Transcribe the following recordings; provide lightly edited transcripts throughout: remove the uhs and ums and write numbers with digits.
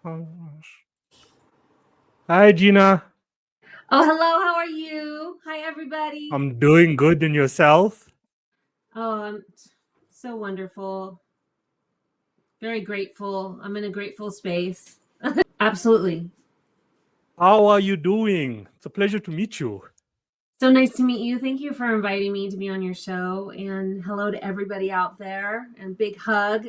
Oh, gosh. Hi, Gina. Oh, hello. How are you? Hi, everybody. I'm doing good in yourself. Oh, I'm so wonderful. Very grateful. I'm in a grateful space. Absolutely. How are you doing? It's a pleasure to meet you. So nice to meet you. Thank you for inviting me to be on your show. And hello to everybody out there. And big hug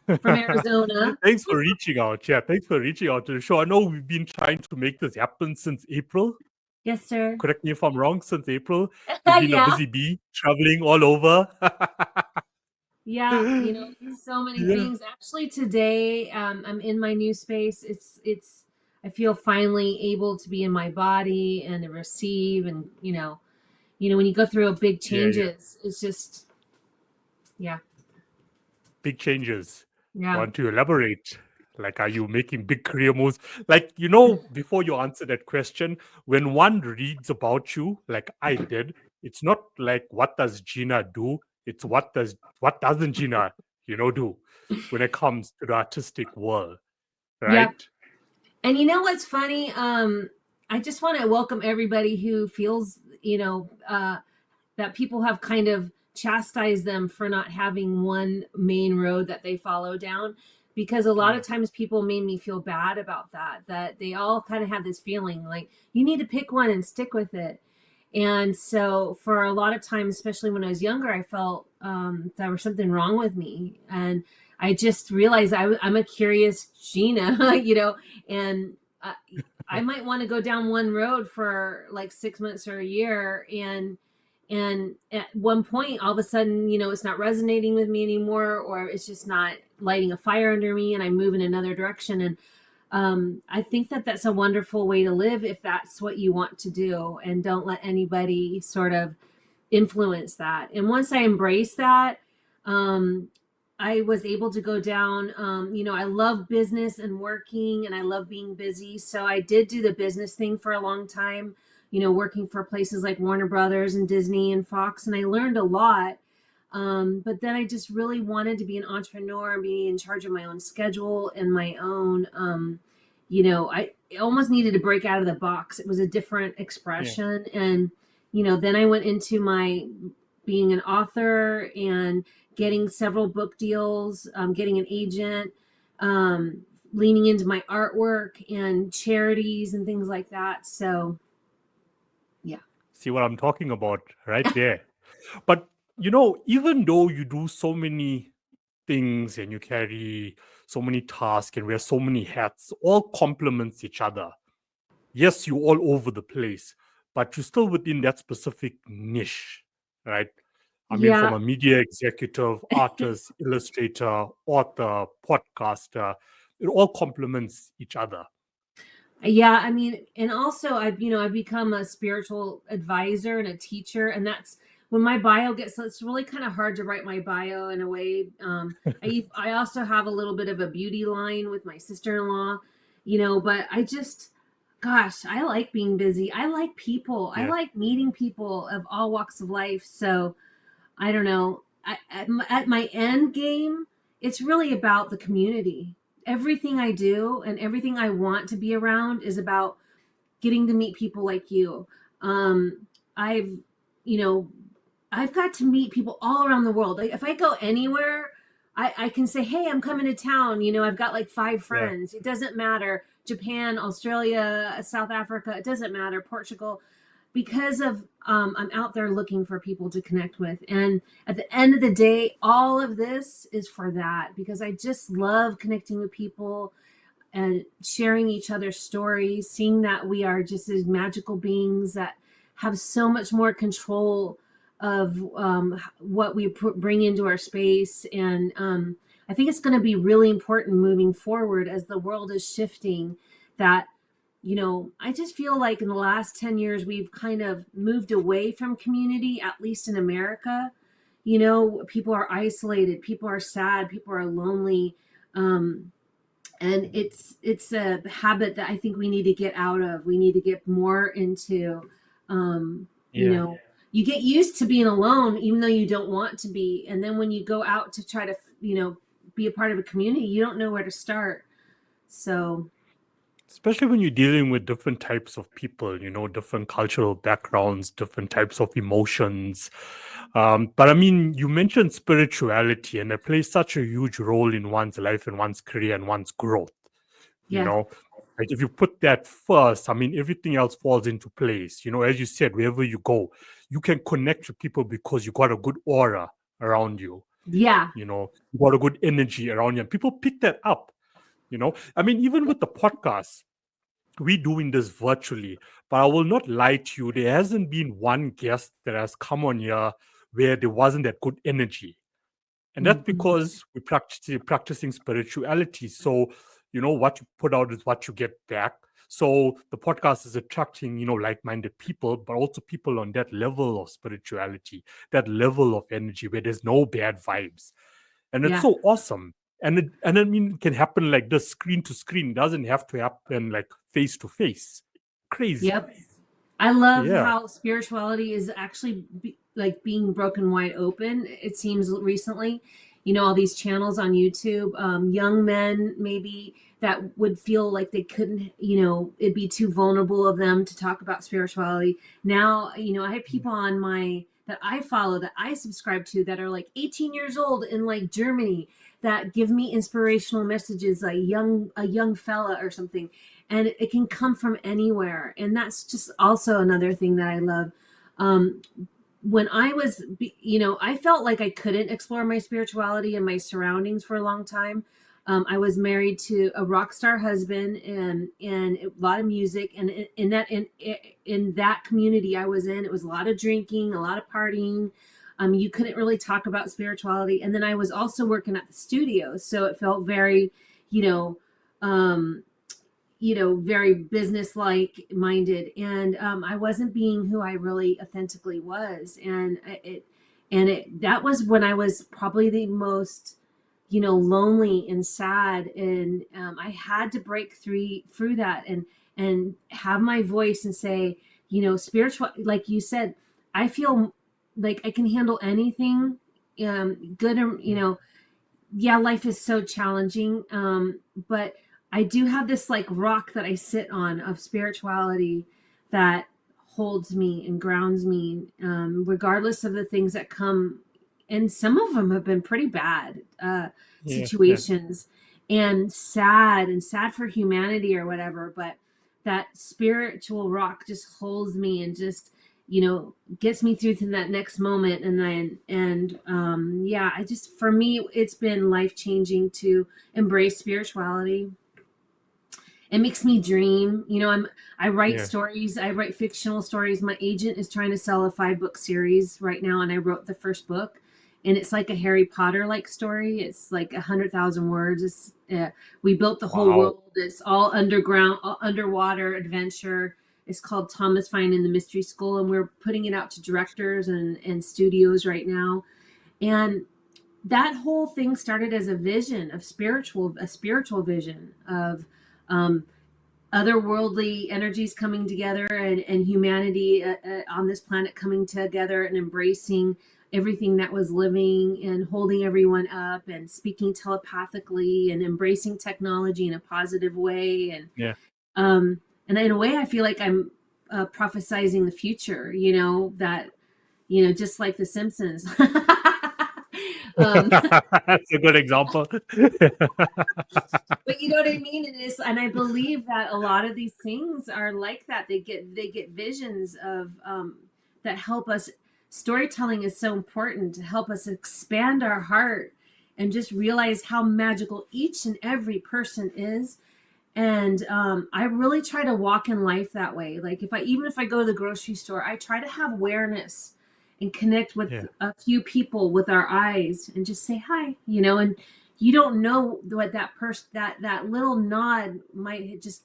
from Arizona. Thanks for reaching out. Yeah, thanks for reaching out to the show. I know we've been trying to make this happen since April. Yes, sir. Correct me if I'm wrong, since April. You've been a Yeah. busy bee, traveling all over. Yeah. So many Yeah, things. Actually, today, I'm in my new space. I feel finally able to be in my body and to receive and, when you go through a big yeah. changes, it's just, yeah, Big changes. yeah, Want to elaborate? Like, are you making big career moves? Like, before you answer that question, when one reads about you, like I did, it's not like what does Gina do? It's what doesn't Gina, do when it comes to the artistic world, yeah. right? And you know what's funny? I just want to welcome everybody who feels, that people have kind of chastised them for not having one main road that they follow down. Because a lot Mm. of times people made me feel bad about that they all kind of have this feeling like you need to pick one and stick with it. And so for a lot of times, especially when I was younger, I felt there was something wrong with me. And I just realized I'm a curious Gina, and I, I might want to go down one road for like 6 months or a year. And at one point, all of a sudden, it's not resonating with me anymore, or it's just not lighting a fire under me, and I move in another direction. And I think that that's a wonderful way to live if that's what you want to do, and don't let anybody sort of influence that. And once I embraced that, um, I was able to go down. I love business and working, and I love being busy. So I did do the business thing for a long time, working for places like Warner Brothers and Disney and Fox, and I learned a lot. But then I just really wanted to be an entrepreneur and be in charge of my own schedule and my own, I almost needed to break out of the box. It was a different Yeah. expression. And, then I went into my being an author and getting several book deals, getting an agent, leaning into my artwork and charities and things like that. So, yeah. See what I'm talking about right there. But, even though you do so many things and you carry so many tasks and wear so many hats, all complements each other. Yes, you're all over the place, but you're still within that specific niche, right? I mean, from Yeah. a media executive, artist, illustrator, author, podcaster, it all complements each other. Yeah, I mean, and also I've become a spiritual advisor and a teacher, and that's when my bio gets. So it's really kind of hard to write my bio in a way. I also have a little bit of a beauty line with my sister-in-law, but gosh, I like being busy. I like people. I Yeah. like meeting people of all walks of life. So I don't know. At my end game, it's really about the community. Everything I do and everything I want to be around is about getting to meet people like you. Um, I've, you know, I've got to meet people all around the world. Like if I go anywhere, I can say, hey, I'm coming to town. I've got like 5 friends. It doesn't matter. Japan, Australia, South Africa, it doesn't matter. Portugal, because of I'm out there looking for people to connect with. And at the end of the day, all of this is for that because I just love connecting with people and sharing each other's stories, seeing that we are just as magical beings that have so much more control of what we bring into our space. And I think it's going to be really important moving forward as the world is shifting that I just feel like in the last 10 years, we've kind of moved away from community, at least in America. People are isolated, people are sad, people are lonely. Um, and it's a habit that I think we need to get out of. We need to get more into, um, you Yeah. know, you get used to being alone, even though you don't want to be. And then when you go out to try to, be a part of a community, you don't know where to start. So Especially when you're dealing with different types of people, different cultural backgrounds, different types of emotions. But I mean, you mentioned spirituality, and it plays such a huge role in one's life and one's career and one's growth. You yeah, know, like if you put that first, I mean, everything else falls into place. As you said, wherever you go, you can connect with people because you got a good aura around you. yeah, You got a good energy around you. And people pick that up. I mean, even with the podcast, we doing this virtually, but I will not lie to you. There hasn't been one guest that has come on here where there wasn't that good energy. And that's mhm, because we're practicing spirituality. So, what you put out is what you get back. So the podcast is attracting, like-minded people, but also people on that level of spirituality, that level of energy where there's no bad vibes. And it's yeah. so awesome. And I mean, it can happen like this, screen to screen. It doesn't have to happen like face to face. Crazy. Yep. I love Yeah. how spirituality is actually like being broken wide open. It seems recently, all these channels on YouTube, young men maybe that would feel like they couldn't, it'd be too vulnerable of them to talk about spirituality. Now, I have people on my that I follow that I subscribe to that are like 18 years old in like Germany that give me inspirational messages, like a young fella or something, and it can come from anywhere, and that's just also another thing that I love. um, when I was, I felt like I couldn't explore my spirituality and my surroundings for a long time. I was married to a rock star husband, and a lot of music, and in that community I was in, it was a lot of drinking, a lot of partying. You couldn't really talk about spirituality, and then I was also working at the studio, so it felt very, you know, um, very business-like minded, and I wasn't being who I really authentically was, that was when I was probably the most, lonely and sad, and I had to break through that, and have my voice and say, spiritual, like you said, I feel like I can handle anything, good or, yeah, life is so challenging. But I do have this like rock that I sit on of spirituality that holds me and grounds me, regardless of the things that come. And some of them have been pretty bad Yeah. Yeah. situations, and sad for humanity or whatever. But that spiritual rock just holds me and just, gets me through to that next moment. And then, yeah, I just, for me, it's been life changing to embrace spirituality. It makes me dream. I write Yeah. stories, I write fictional stories. My agent is trying to sell a 5-book series right now, and I wrote the first book, and it's like a Harry Potter like story. It's like 100,000 words. We built the whole Wow. world. It's all underground, all underwater adventure. It's called Thomas Fine and the Mystery School, and we're putting it out to directors and studios right now. And that whole thing started as a vision of a spiritual vision of, um, otherworldly energies coming together, and humanity on this planet coming together and embracing everything that was living and holding everyone up and speaking telepathically and embracing technology in a positive way. Yeah. And in a way, I feel like I'm prophesizing the future, that, just like The Simpsons. um, That's a good example. but you know what I mean? And I believe that a lot of these things are like that. They get visions of, that help us. Storytelling is so important to help us expand our heart and just realize how magical each and every person is. And I really try to walk in life that way. Like if I go to the grocery store, I try to have awareness and connect with Yeah. a few people with our eyes and just say hi, and you don't know what that person, that little nod might just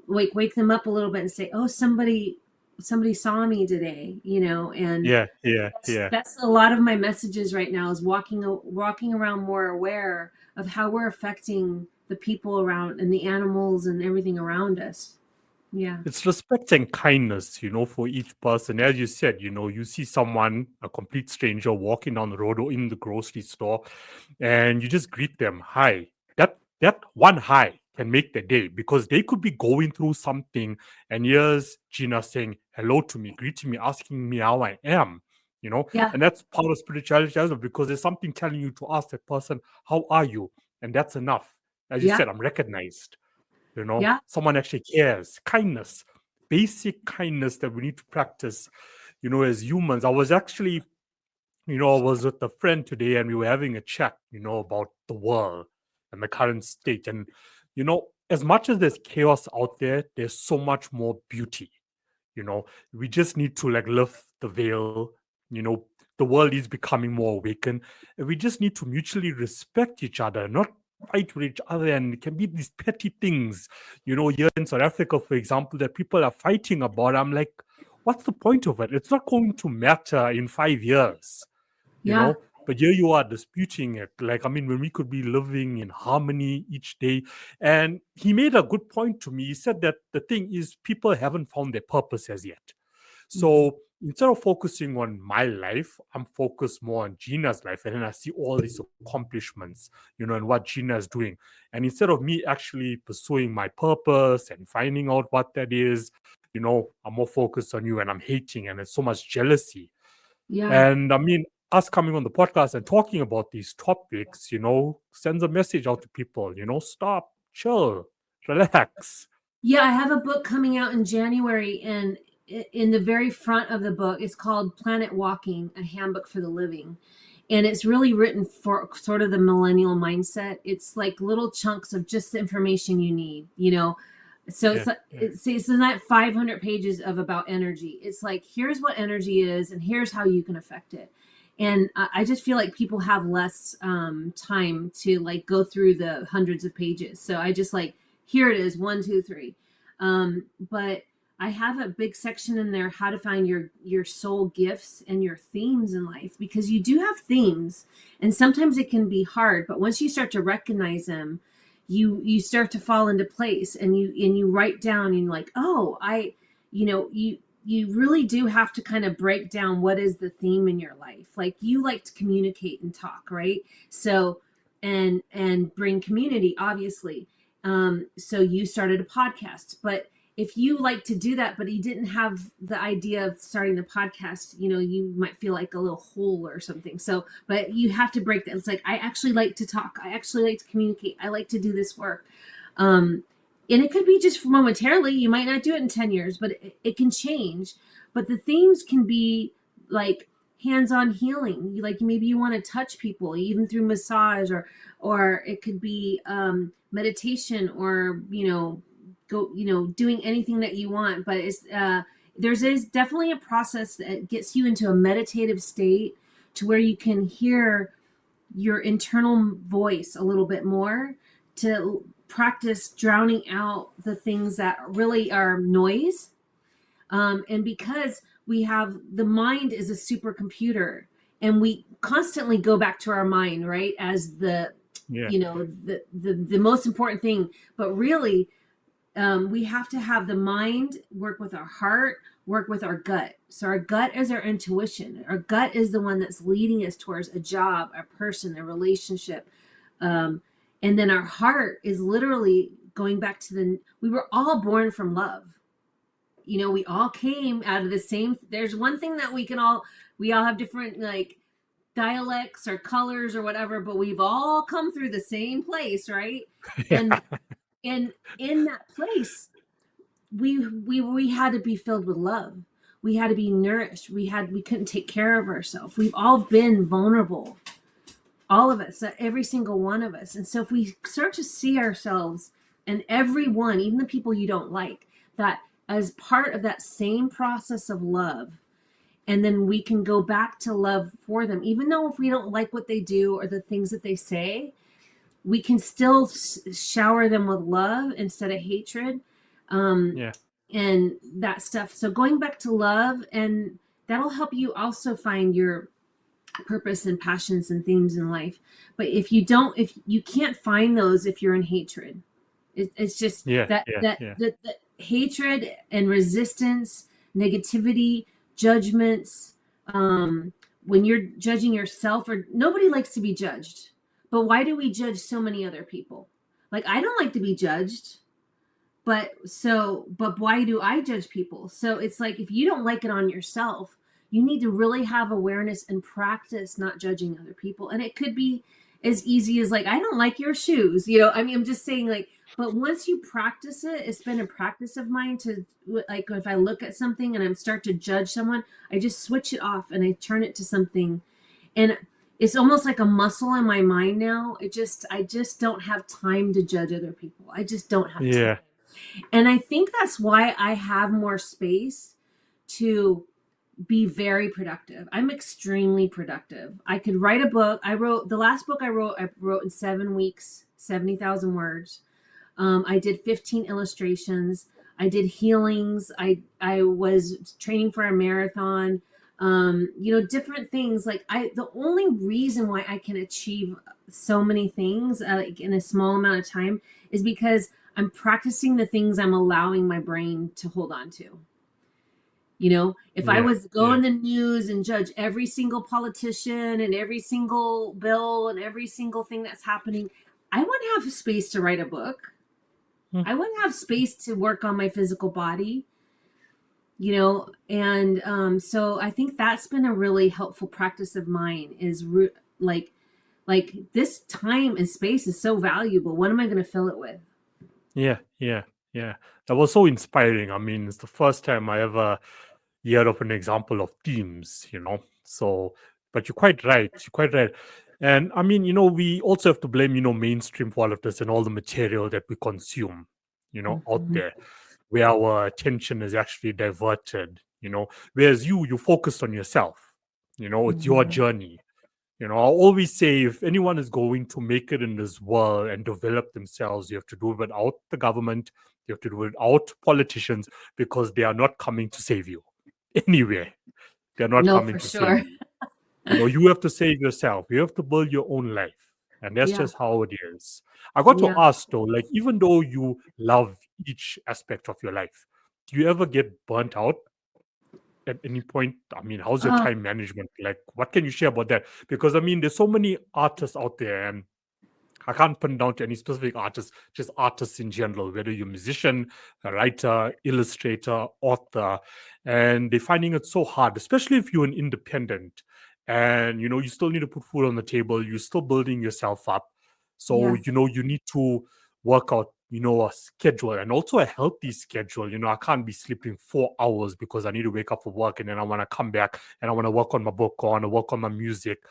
wake them up a little bit and say, oh, somebody saw me today, and Yeah. Yeah. Yeah. that's a lot of my messages right now, is walking around more aware of how we're affecting the people around and the animals and everything around us. Yeah. It's respect and kindness, for each person. As you said, you see someone, a complete stranger, walking down the road or in the grocery store, and you just greet them, hi. That one hi can make their day, because they could be going through something, and here's Gina saying hello to me, greeting me, asking me how I am, Yeah. and that's part of spirituality as well, because there's something telling you to ask that person, how are you? And that's enough. As you Yeah. said, I'm recognized, Yeah. someone actually cares. Kindness, basic kindness that we need to practice, as humans. I was actually, I was with a friend today, and we were having a chat, about the world and the current state. And, as much as there's chaos out there, there's so much more beauty. We just need to like lift the veil. The world is becoming more awakened, and we just need to mutually respect each other, not fight with each other. And it can be these petty things, here in South Africa, for example, that people are fighting about. I'm like, what's the point of it? It's not going to matter in 5 years, Yeah. but here you are disputing it. Like, I mean, when we could be living in harmony each day. And he made a good point to me. He said that the thing is, people haven't found their purpose as yet. Mhm. So instead of focusing on my life, I'm focused more on Gina's life. And then I see all these accomplishments, and what Gina is doing. And instead of me actually pursuing my purpose and finding out what that is, I'm more focused on you, and I'm hating, and there's so much jealousy. Yeah. And I mean, us coming on the podcast and talking about these topics, sends a message out to people, stop, chill, relax. Yeah, I have a book coming out in January, and in the very front of the book, it's called Planet Walking, a Handbook for the Living. And it's really written for sort of the millennial mindset. It's like little chunks of just the information you need, So Yeah, yeah, it's not 500 pages of about energy. It's like, here's what energy is, and here's how you can affect it. And I just feel like people have less time to like go through the hundreds of pages. So I just like, here it is, 1, 2, 3. But I have a big section in there, how to find your soul gifts and your themes in life, because you do have themes, and sometimes it can be hard, but once you start to recognize them, you start to fall into place, and you write down, and you're like, oh, you really do have to kind of break down what is the theme in your life. Like, you like to communicate and talk, right? So and bring community, obviously. So you started a podcast, but if you like to do that, but you didn't have the idea of starting the podcast, you might feel like a little hole or something. So, but you have to break that. It's like, I actually like to talk. I actually like to communicate. I like to do this work. And it could be just momentarily. You might not do it in 10 years, but it can change. But the themes can be like hands-on healing. Like, maybe you want to touch people, even through massage, or it could be meditation, or go doing anything that you want. But it's there's definitely a process that gets you into a meditative state, to where you can hear your internal voice a little bit more, to practice drowning out the things that really are noise. And because we have, the mind is a supercomputer, and we constantly go back to our mind, right, as the yeah, the most important thing. But really, we have to have the mind work with our heart, work with our gut. So our gut is our intuition. Our gut is the one that's leading us towards a job, a person, a relationship. And then our heart is literally going back to we were all born from love. We all came out of the same. There's one thing that we all have different, like, dialects or colors or whatever, but we've all come through the same place, right? yeah, And in that place, we had to be filled with love. We had to be nourished. We couldn't take care of ourselves. We've all been vulnerable, all of us, every single one of us. And so if we start to see ourselves, and everyone, even the people you don't like, that as part of that same process of love, and then we can go back to love for them, even though if we don't like what they do or the things that they say, we can still shower them with love instead of hatred, um, yeah, and that stuff. So going back to love, and that'll help you also find your purpose and passions and themes in life. But if you can't find those if you're in hatred, it's just yeah, that yeah, that yeah, that hatred and resistance, negativity, judgments. When you're judging yourself, or nobody likes to be judged, but why do we judge so many other people? Like, I don't like to be judged, but why do I judge people? So it's like, if you don't like it on yourself, you need to really have awareness and practice not judging other people. And it could be as easy as like, I don't like your shoes. I mean, I'm just saying, like, but once you practice it, it's been a practice of mine to, like, if I look at something and I'm start to judge someone, I just switch it off and I turn it to something. And it's almost like a muscle in my mind now. I just don't have time to judge other people. I just don't have time. Yeah. And I think that's why I have more space to be very productive. I'm extremely productive. I could write a book. The last book I wrote in 7 weeks, 70,000 words. I did 15 illustrations. I did healings. I was training for a marathon. Different things. Like, the only reason why I can achieve so many things like in a small amount of time is because I'm practicing the things I'm allowing my brain to hold on to. If I Yeah. was to go Yeah. in the news and judge every single politician and every single bill and every single thing that's happening, I wouldn't have space to write a book. Hmm. I wouldn't have space to work on my physical body, and so I think that's been a really helpful practice of mine is like this time and space is so valuable. What am I going to fill it with? Yeah. Yeah. Yeah. That was so inspiring. I mean, it's the first time I ever heard of an example of teams, So, but you're quite right. You're quite right. And I mean, we also have to blame, mainstream for all of this and all the material that we consume, out Mhm. there, where our attention is actually diverted, whereas you focus on yourself, it's your Mhm. journey. I always say if anyone is going to make it in this world and develop themselves, you have to do it without the government, you have to do it without politicians, because they are not coming to save you anywhere. They're not No, coming for to save sure. you. You have to save yourself. You have to build your own life. And that's Yeah. just how it is. I got to Yeah. ask though, like, even though you love each aspect of your life, do you ever get burnt out at any point? I mean, how's your Oh, time management? Like, what can you share about that? Because I mean, there's so many artists out there, and I can't pin down to any specific artist, just artists in general, whether you're a musician, a writer, illustrator, author, and they're finding it so hard, especially if you're an independent and you still need to put food on the table, you're still building yourself up. So, yeah. you need to work out, a schedule and also a healthy schedule. I can't be sleeping 4 hours because I need to wake up for work and then I want to come back and I want to work on my book or I want to work on my music.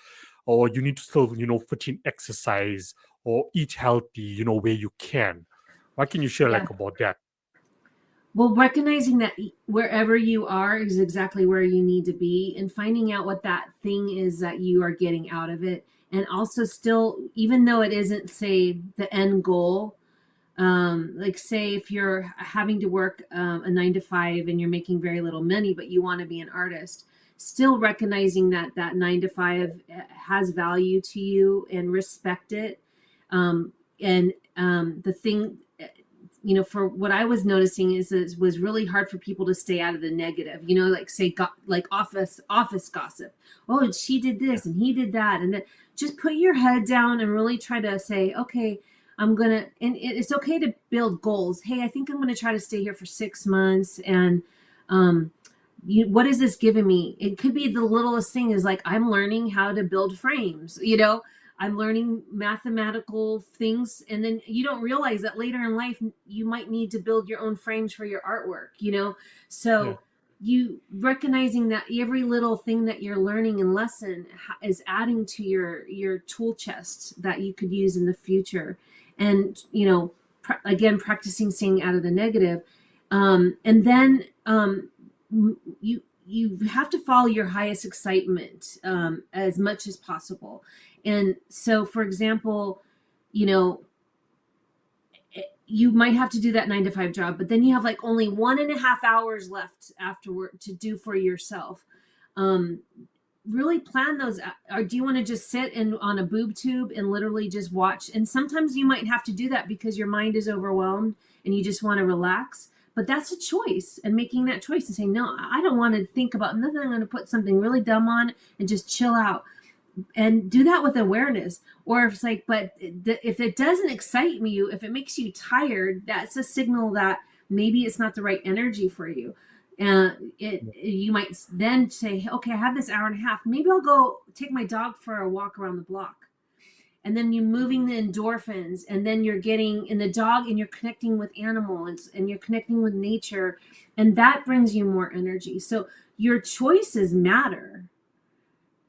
Or you need to still, fit in exercise or eat healthy, where you can. What can you share Yeah. like about that? Well, recognizing that wherever you are is exactly where you need to be, and finding out what that thing is that you are getting out of it. And also, still, even though it isn't, say, the end goal, like, say, if you're having to work a 9 to 5 and you're making very little money, but you want to be an artist, still recognizing that that 9 to 5 has value to you and respect it. And the thing, for what I was noticing is it was really hard for people to stay out of the negative, like, say, like office gossip. Oh, she did Yeah, this and he did that. And then just put your head down and really try to say, okay, and it's okay to build goals. Hey, I think I'm gonna try to stay here for 6 months. And um, what is this giving me? It could be the littlest thing is like, I'm learning how to build frames, I'm learning mathematical things. And then you don't realize that later in life, you might need to build your own frames for your artwork. yeah, So you recognizing that every little thing that you're learning and lesson is adding to your tool chest that you could use in the future. And again, practicing staying out of the negative. And then you have to follow your highest excitement as much as possible. And so, for example, you know you might have to do that 9 to 5 job, but then you have like only 1.5 hours left afterward to do for yourself. um really plan those or do you want to just sit and on a boob tube and literally just watch? And sometimes you might have to do that because your mind is overwhelmed and you just want to relax, but that's a choice. And making that choice and saying, no, I don't want to think about nothing, I'm going to put something really dumb on and just chill out. and do that with awareness. Or if it's like, but if it doesn't excite me, if it makes you tired, that's a signal that maybe it's not the right energy for you. And you might then say, okay, I have this hour and a half, maybe I'll go take my dog for a walk around the block. And then you're moving the endorphins, and then you're getting in the dog, and you're connecting with animals, and you're connecting with nature, and that brings you more energy. So your choices matter.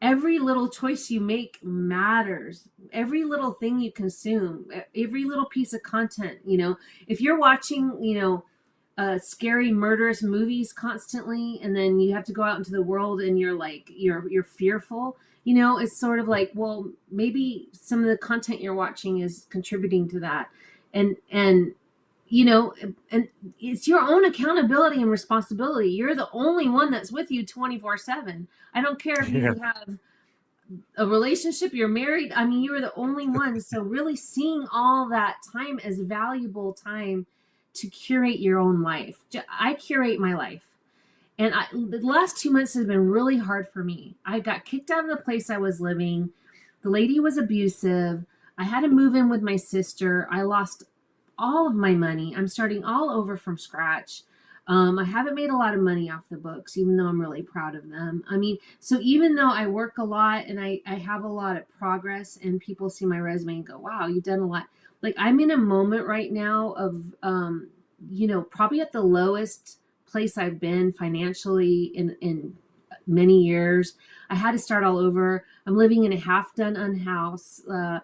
Every little choice you make matters. Every little thing you consume, every little piece of content, if you're watching, scary murderous movies constantly, and then you have to go out into the world and you're like you're fearful, it's sort of like, well, maybe some of the content you're watching is contributing to that. And and it's your own accountability and responsibility. You're the only one that's with you 24/7. I don't care if Yeah. you have a relationship, you're married. I mean, you're the only one. So really seeing all that time as valuable time to curate your own life. I curate my life. And the last 2 months has been really hard for me. I got kicked out of the place I was living. The lady was abusive. I had to move in with my sister. I lost all of my money. I'm starting all over from scratch. I haven't made a lot of money off the books, even though I'm really proud of them. I mean, so even though I work a lot and I have a lot of progress, and people see my resume and go, wow, you've done a lot. Like, I'm in a moment right now of, probably at the lowest place I've been financially in many years. I had to start all over. I'm living in a half done house. I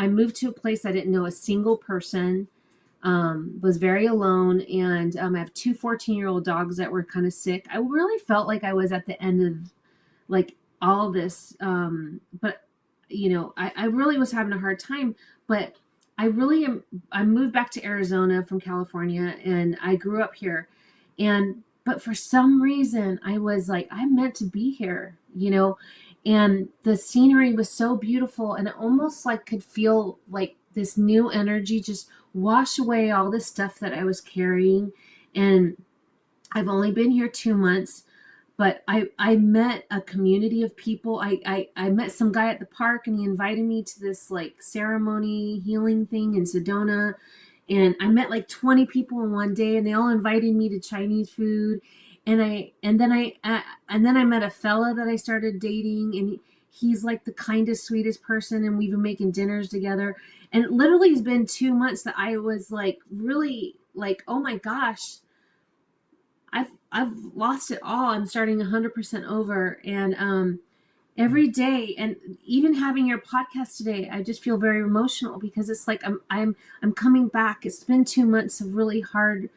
moved to a place I didn't know a single person, was very alone, and I have two 14-year-old dogs that were kind of sick. I really felt like I was at the end of like all this, but I really was having a hard time. But I really am. I moved back to Arizona from California, and I grew up here, and but for some reason I was like, I'm meant to be here. And the scenery was so beautiful, and it almost like could feel like this new energy just wash away all the stuff that I was carrying. And I've only been here 2 months, but I met a community of people. I met some guy at the park, and he invited me to this like ceremony healing thing in Sedona. And I met like 20 people in one day, and they all invited me to Chinese food. And then I met a fella that I started dating, and he's like the kindest, sweetest person, and we've been making dinners together. And it literally has been 2 months that I was like really like, oh my gosh, I've lost it all. I'm starting 100% over. And every day, and even having your podcast today, I just feel very emotional, because it's like I'm coming back. It's been 2 months of really hard,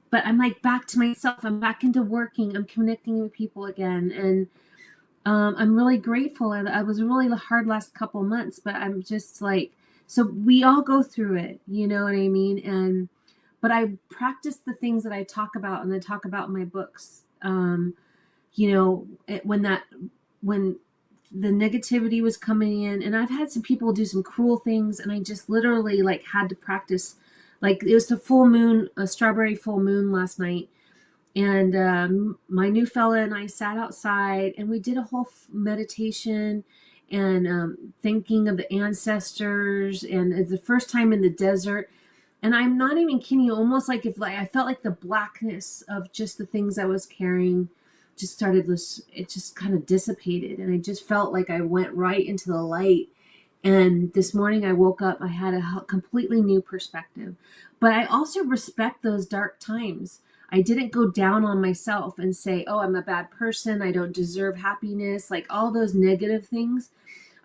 but I'm like back to myself. I'm back into working. I'm connecting with people again, and I'm really grateful. And I was really hard last couple months, but I'm just like, so we all go through it, you know what I mean? And but I practice the things that I talk about, and I talk about in my books. When the negativity was coming in, and I've had some people do some cruel things, and I just literally like had to practice. Like, it was the full moon, a strawberry full moon last night, and my new fella and I sat outside, and we did a whole meditation, and thinking of the ancestors, and it's the first time in the desert. And I'm not even kidding you, almost like if like I felt like the blackness of just the things I was carrying just started this, it just kind of dissipated, and I just felt like I went right into the light. And this morning I woke up, I had a completely new perspective. But I also respect those dark times. I didn't go down on myself and say, oh, I'm a bad person, I don't deserve happiness, like all those negative things.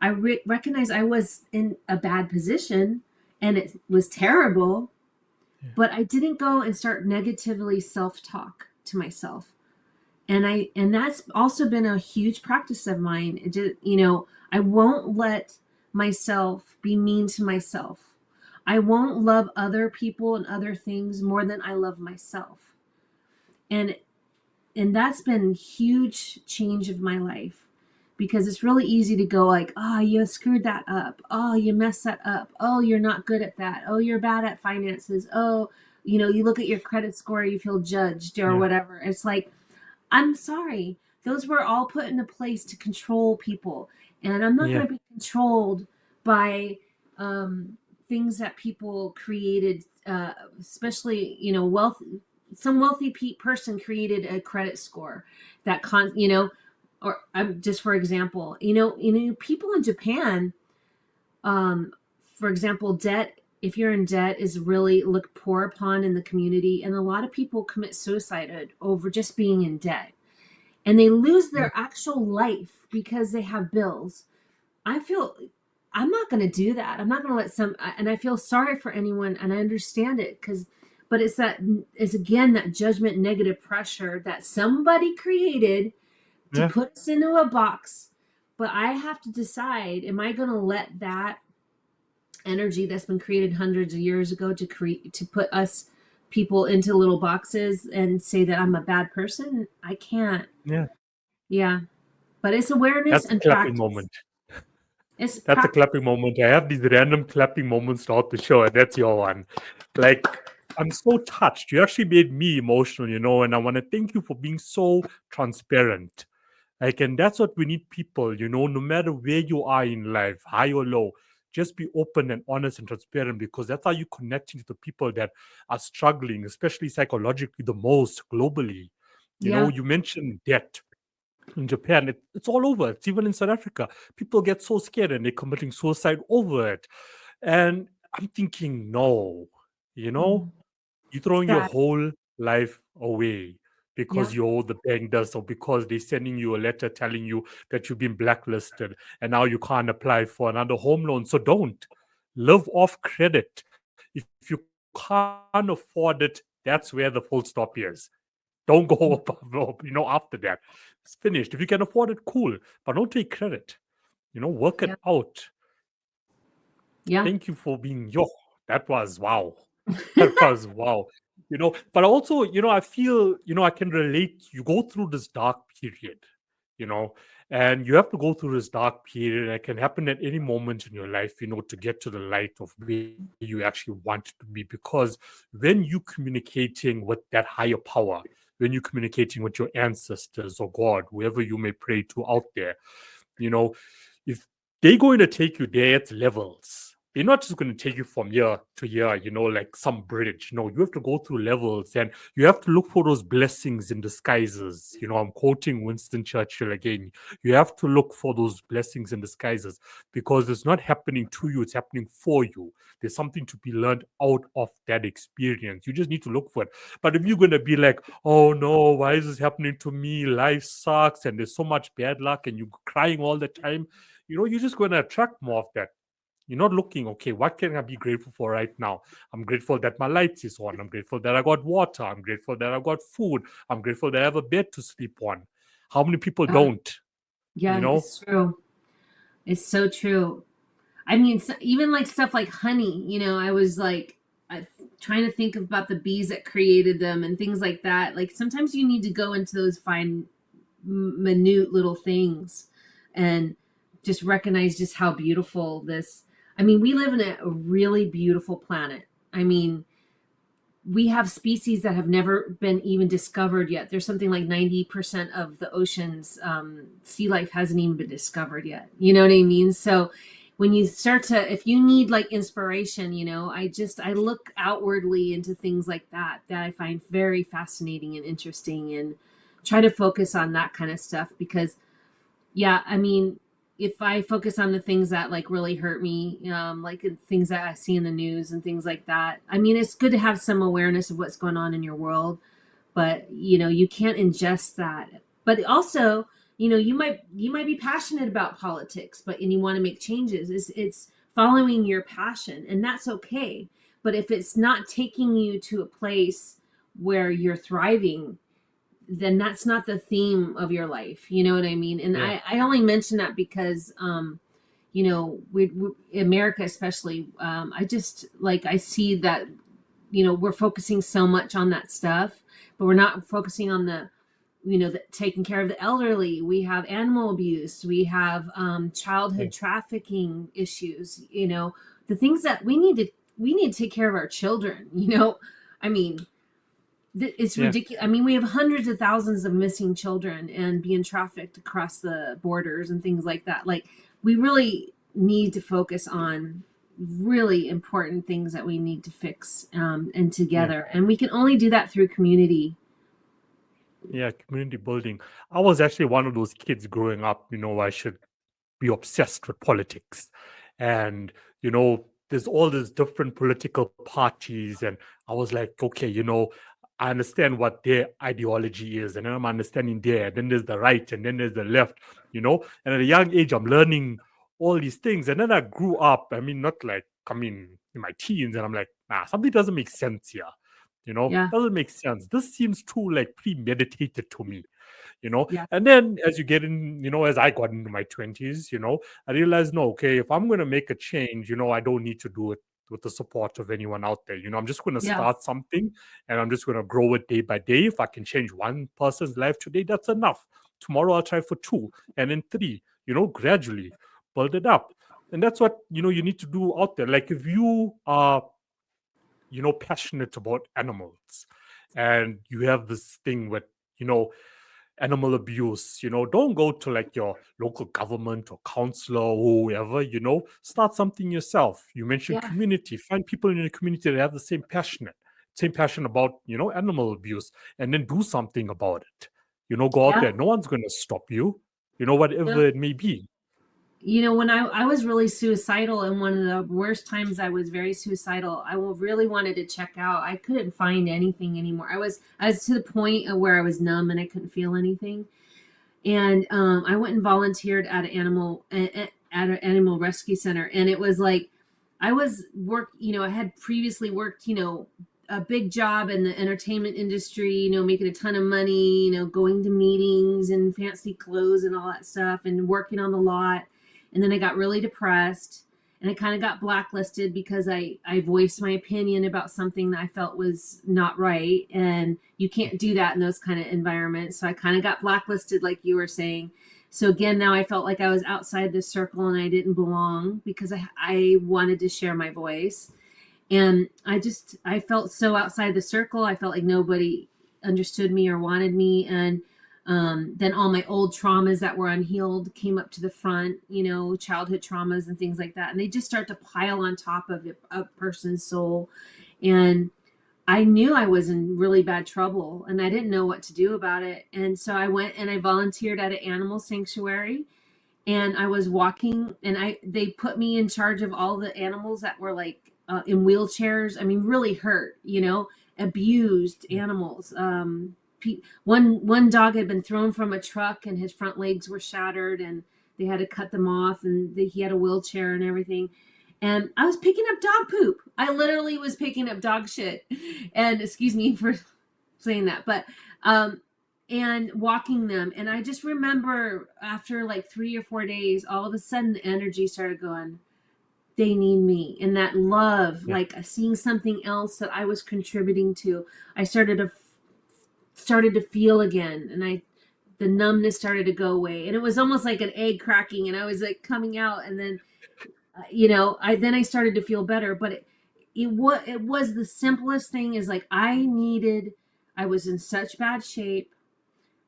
I recognize I was in a bad position, and it was terrible, Yeah. but I didn't go and start negatively self-talk to myself. And that's also been a huge practice of mine. I won't let myself be mean to myself. I won't love other people and other things more than I love myself. And and that's been a huge change of my life, because it's really easy to go like, oh, you screwed that up, oh, you messed that up, oh, you're not good at that, oh, you're bad at finances, oh, you look at your credit score, you feel judged or Yeah. whatever. It's like, I'm sorry. those were all put into place to control people. And I'm not Yeah. going to be controlled by things that people created, especially, some wealthy person created a credit score that or just for example, people in Japan, um, for example, debt, if you're in debt, is really looked poor upon in the community. And a lot of people commit suicide over just being in debt. And they lose Yeah. their actual life because they have bills. I feel I'm not going to do that. I'm not going to and I feel sorry for anyone, and I understand it but it's again that judgment, negative pressure that somebody created to Yeah. put us into a box. But I have to decide, am I going to let that energy that's been created hundreds of years ago to put us people into little boxes and say that I'm a bad person? I can't. Yeah. Yeah. But it's awareness That's a and clapping practice. moment. It's That's a practice. clapping moment. I have these random clapping moments throughout the show, and that's your one. Like, I'm so touched. You actually made me emotional, and I want to thank you for being so transparent. Like, and that's what we need people, no matter where you are in life, high or low, just be open and honest and transparent, because that's how you connecting to the people that are struggling, especially psychologically, the most globally. Yeah. You mentioned debt in Japan. It's all over. It's even in South Africa. People get so scared and they're committing suicide over it. And I'm thinking, no, you know, Mhm. you're throwing your Sad. whole life away Yeah. because you owe the bank does, or because they're sending you a letter telling you that you've been blacklisted and now you can't apply for another home loan. So don't live off credit. If you can't afford it, that's where the full stop is. Don't go above, after that. It's finished. If you can afford it, cool. But don't take credit. Work it Yeah. out. Yeah. Thank you for being that was wow. That was wow. But also, I feel, I can relate. You go through this dark period, you know, and you have to go through this dark period. And it can happen at any moment in your life, to get to the light of where you actually want to be. Because when you communicating with that higher power, when you're communicating with your ancestors or God, whoever you may pray to out there, you know, if they're going to take you there, it's levels. They're not just going to take you from year to year, like some bridge. No, you have to go through levels, and you have to look for those blessings in disguises. I'm quoting Winston Churchill again. You have to look for those blessings in disguises, because it's not happening to you, it's happening for you. There's something to be learned out of that experience. You just need to look for it. But if you're going to be like, oh no, why is this happening to me? Life sucks and there's so much bad luck and you're crying all the time, you're just going to attract more of that. You're not looking, okay, what can I be grateful for right now? I'm grateful that my lights is on. I'm grateful that I got water. I'm grateful that I got food. I'm grateful that I have a bed to sleep on. How many people Yeah. don't? You Yeah. know? It's true. It's so true. I mean, even like stuff like honey, I was like trying to think about the bees that created them and things like that. Like sometimes you need to go into those fine, minute little things and just recognize just how beautiful this. I mean, we live in a really beautiful planet. I mean, we have species that have never been even discovered yet. There's something like 90% of the ocean's sea life hasn't even been discovered yet. You know what I mean? So when you start to, if you need like inspiration, I look outwardly into things like that I find very fascinating and interesting, and try to focus on that kind of stuff because, yeah, I mean, if I focus on the things that like really hurt me, like things that I see in the news and things like that, I mean, it's good to have some awareness of what's going on in your world, but you can't ingest that. But also, you might be passionate about politics, and you want to make changes. It's following your passion, and that's okay. But if it's not taking you to a place where you're thriving, then that's not the theme of your life. You know what I mean? And Yeah. I only mention that because, we America especially, I just like, I see that, we're focusing so much on that stuff, but we're not focusing on the taking care of the elderly. We have animal abuse. We have Yeah. childhood trafficking issues. The things that we need to take care of our children. I mean, It's Yeah. ridiculous. I mean, we have hundreds of thousands of missing children and being trafficked across the borders and things like that. Like, we really need to focus on really important things that we need to fix, and Yeah. together. And we can only do that through community. Yeah. Community building. I was actually one of those kids growing up, I should be obsessed with politics. And, there's all these different political parties. And I was like, okay, I understand what their ideology is. And then I'm understanding there. Then there's the right and then there's the left, And at a young age, I'm learning all these things. And then I grew up. I mean, not like, in my teens. And I'm like, nah, something doesn't make sense here. Yeah, Doesn't make sense. This seems too like premeditated to me yeah, and then as you get in as I got into my 20s I realized, no, okay, if I'm going to make a change, I don't need to do it with the support of anyone out there. I'm just going to yeah, start something, and I'm just going to grow it day by day. If I can change one person's life today, that's enough. Tomorrow I'll try for two, and then three, gradually build it up. And that's what you need to do out there. Like, if you are passionate about animals, and you have this thing with animal abuse, don't go to like your local government or counselor or whoever, start something yourself. You mentioned yeah, community, find people in your community that have the same passion about, animal abuse, and then do something about it. Go out yeah. there. No one's going to stop you, Yeah. whatever it may be. When I was really suicidal, and one of the worst times I was very suicidal, really wanted to check out. I couldn't find anything anymore. I was to the point of where I was numb and I couldn't feel anything. And I went and volunteered at an animal rescue center, and it was like I was work. I had previously worked, a big job in the entertainment industry, making a ton of money, going to meetings and fancy clothes and all that stuff, and working on the lot. And then I got really depressed, and I kind of got blacklisted because I voiced my opinion about something that I felt was not right. And you can't do that in those kind of environments. So I kind of got blacklisted, like you were saying. So again, now I felt like I was outside this circle and I didn't belong because I wanted to share my voice. And I felt so outside the circle. I felt like nobody understood me or wanted me. And then all my old traumas that were unhealed came up to the front, childhood traumas and things like that. And they just start to pile on top of a person's soul. And I knew I was in really bad trouble and I didn't know what to do about it. And so I went and I volunteered at an animal sanctuary, and I was walking, and they put me in charge of all the animals that were like in wheelchairs. I mean, really hurt, abused animals. One dog had been thrown from a truck and his front legs were shattered, and they had to cut them off, and he had a wheelchair and everything. And I was picking up dog poop. I literally was picking up dog shit. And excuse me for saying that, but and walking them. And I just remember after like 3 or 4 days, all of a sudden the energy started going, they need me. And that love, Yeah. like seeing something else that I was contributing to, I started to feel again. And the numbness started to go away. And it was almost like an egg cracking, and I was like coming out. And then I started to feel better. But it was the simplest thing. Is like I was in such bad shape.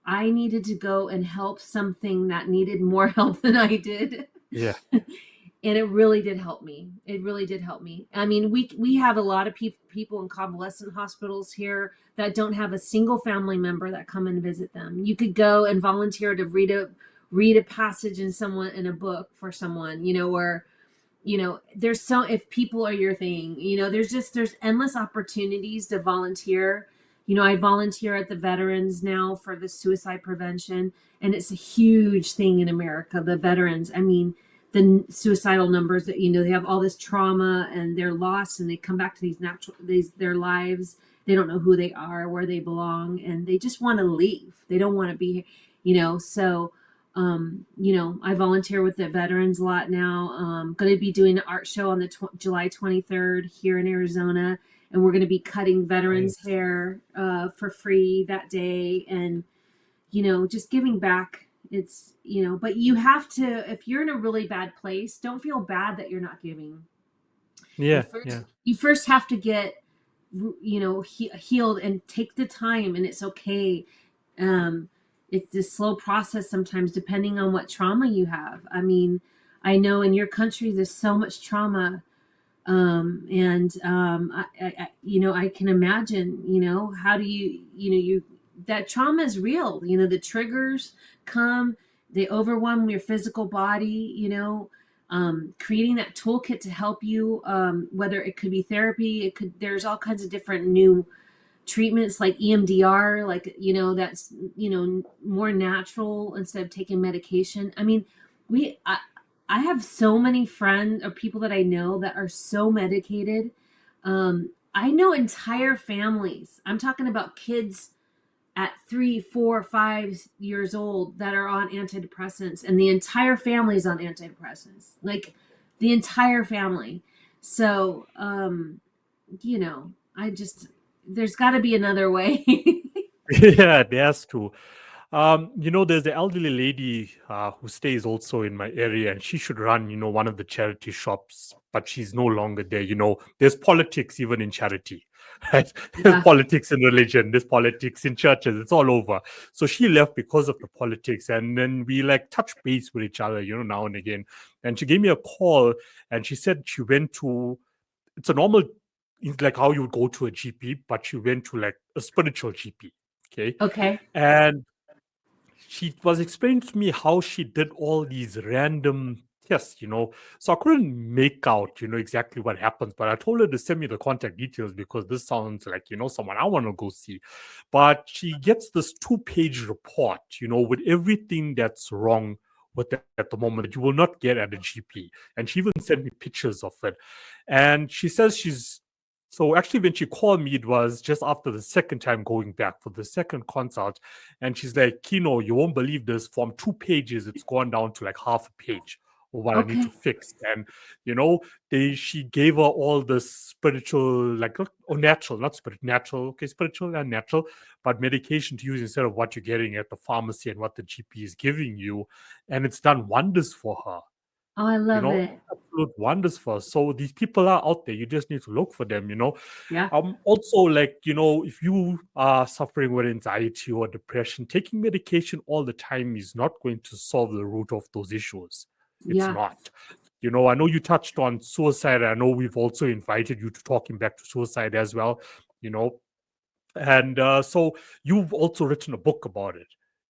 I needed to go and help something that needed more help than I did. Yeah. And it really did help me. It really did help me. I mean, we have a lot of people in convalescent hospitals here that don't have a single family member that come and visit them. You could go and volunteer to read a passage in a book for someone, or if people are your thing, there's endless opportunities to volunteer. I volunteer at the veterans now for the suicide prevention, and it's a huge thing in America. The veterans, I mean, the suicidal numbers that, they have all this trauma and they're lost, and they come back to their lives. They don't know who they are, where they belong, and they just want to leave. They don't want to be here, so I volunteer with the veterans a lot now. Going to be doing an art show on the July 23rd here in Arizona, and we're going to be cutting veterans' Nice. hair for free that day, and just giving back. It's but you have to. If you're in a really bad place, don't feel bad that you're not giving. You Yeah. first Yeah. you first have to get healed, and take the time, and it's okay. um it's this slow process sometimes, depending on what trauma you have. I mean, I know in your country there's so much trauma. And I can imagine, how do you that trauma is real. The triggers come, they overwhelm your physical body. Creating that toolkit to help you, whether it could be therapy, there's all kinds of different new treatments like EMDR, like, that's, more natural instead of taking medication. I mean, we, I have so many friends or people that I know that are so medicated. I know entire families. I'm talking about kids at 3, 4, 5 years old that are on antidepressants, and the entire family is on antidepressants. Like, the entire family. So, I just, there's got to be another way. Yeah, there's to. There's the elderly lady who stays also in my area, and she should run, one of the charity shops, but she's no longer there. There's politics even in charity, right? There's Yeah. politics in religion, there's politics in churches, it's all over. So she left because of the politics, and then we like touch base with each other, now and again. And she gave me a call, and she said she went to, it's a normal, it's like how you would go to a GP, but she went to like a spiritual GP. Okay. Okay. And she was explaining to me how she did all these random tests, So I couldn't make out, exactly what happens. But I told her to send me the contact details because this sounds like, someone I want to go see. But she gets this 2-page report, with everything that's wrong with it at the moment that you will not get at a GP. And she even sent me pictures of it. And she says so actually, when she called me, it was just after the second time going back for the second consult. And she's like, Kino, you won't believe this. From 2 pages, it's gone down to like half a page of what I need to Okay. fix. And, she gave her all this spiritual, like, natural, not spiritual, natural, okay, spiritual and natural, but medication to use instead of what you're getting at the pharmacy and what the GP is giving you. And it's done wonders for her. Oh, I love it. Absolute wonders for us. So these people are out there. You just need to look for them. Yeah. Also, like, if you are suffering with anxiety or depression, taking medication all the time is not going to solve the root of those issues. It's Yeah. not. I know you touched on suicide. I know we've also invited you to talking back to suicide as well. And so you've also written a book about it.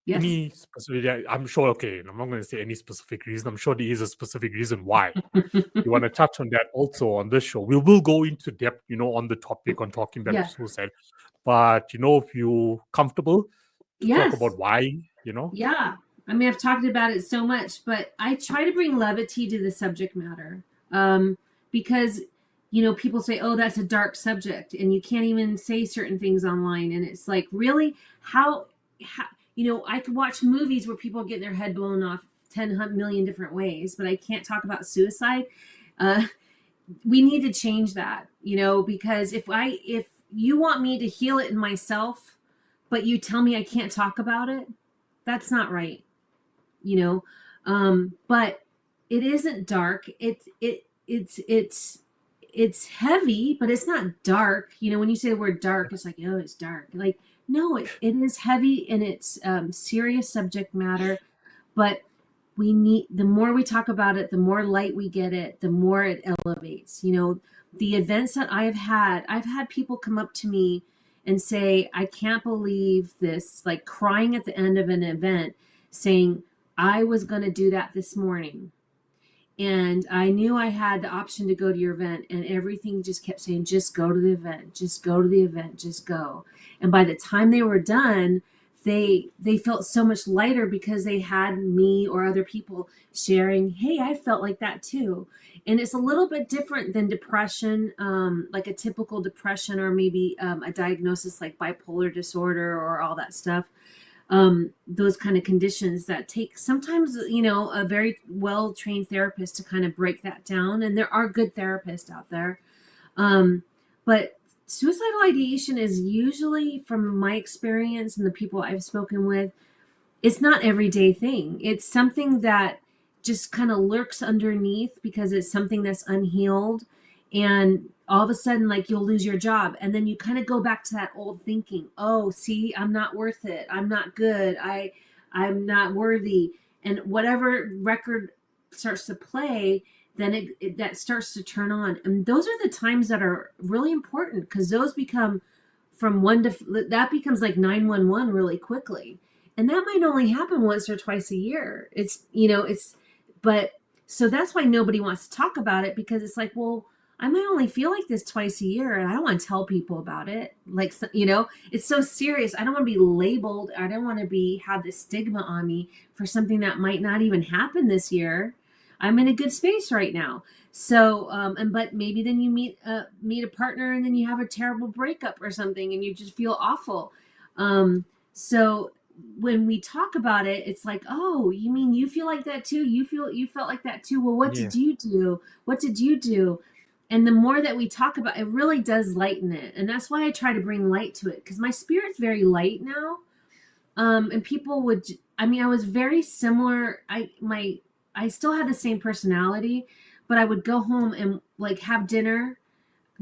Yes. Any specific? I'm sure. Okay, I'm not going to say any specific reason. I'm sure there is a specific reason why. You want to touch on that also on this show. We will go into depth, on the topic on talking back Yeah. to suicide. But if you're comfortable to talk Yes. about why, Yeah. I mean, I've talked about it so much, but I try to bring levity to the subject matter. Because, people say, oh, that's a dark subject, and you can't even say certain things online. And it's like, really? How I could watch movies where people get their head blown off 10 million different ways, but I can't talk about suicide. We need to change that, because if you want me to heal it in myself, but you tell me I can't talk about it, that's not right. But it isn't dark. It's heavy, but it's not dark. When you say the word dark, it's like, oh, it's dark. Like, no, it is heavy, and it's serious subject matter. But the more we talk about it, the more light we get it, the more it elevates. The events that I've had people come up to me and say, I can't believe this, like crying at the end of an event, saying, I was going to do that this morning, and I knew I had the option to go to your event, and everything just kept saying, just go to the event, just go to the event, just go. And by the time they were done, they felt so much lighter because they had me or other people sharing, hey, I felt like that too. And it's a little bit different than depression, like a typical depression, or maybe a diagnosis like bipolar disorder or all that stuff. Those kind of conditions that take sometimes, a very well-trained therapist to kind of break that down. And there are good therapists out there. But suicidal ideation is usually, from my experience and the people I've spoken with, it's not everyday thing. It's something that just kind of lurks underneath because it's something that's unhealed. and all of a sudden, like, you'll lose your job, and then you kind of go back to that old thinking. Oh, see, I'm not worth it. I'm not good. I'm not worthy. And whatever record starts to play, then that starts to turn on. And those are the times that are really important, because those become from one to that becomes like 911 really quickly. And that might only happen once or twice a year. But so that's why nobody wants to talk about it, because it's like, well, I might only feel like this twice a year, and I don't want to tell people about it. Like, it's so serious. I don't want to be labeled. I don't want to have this stigma on me for something that might not even happen this year. I'm in a good space right now. So, but maybe then you meet a partner, and then you have a terrible breakup or something, and you just feel awful. So when we talk about it, it's like, oh, you mean you feel like that too? You felt like that too? Well, what did you do? What did you do? And the more that we talk about it, really does lighten it. And that's why I try to bring light to it, because my spirit's very light now. And people I was very similar. I still had the same personality, but I would go home and like have dinner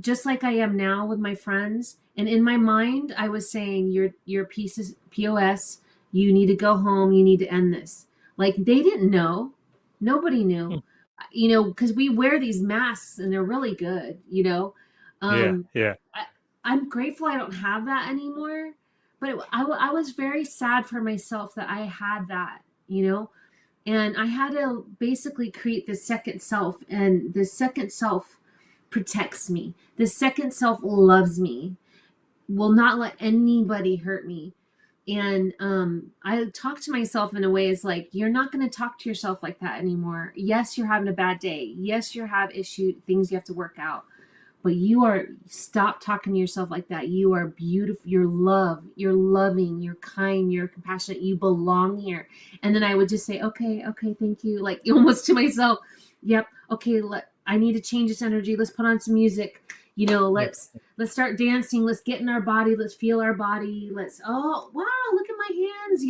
just like I am now with my friends. And in my mind, I was saying, your piece is POS. You need to go home. You need to end this. Like, they didn't know. Nobody knew, because we wear these masks and they're really good, Yeah, Um, yeah. I'm grateful I don't have that anymore. But I was very sad for myself that I had that, and I had to basically create this second self, and the second self protects me. The second self loves me, will not let anybody hurt me. And I talk to myself in a way, it's like, you're not going to talk to yourself like that anymore. Yes, you're having a bad day. Yes, you have things you have to work out. But stop talking to yourself like that. You are beautiful. You're loving, you're kind, you're compassionate. You belong here. And then I would just say, okay, thank you. Like, almost to myself. Yep. Okay. I need to change this energy. Let's put on some music. Let's start dancing. Let's get in our body. Let's feel our body. Oh, wow, look at my hands.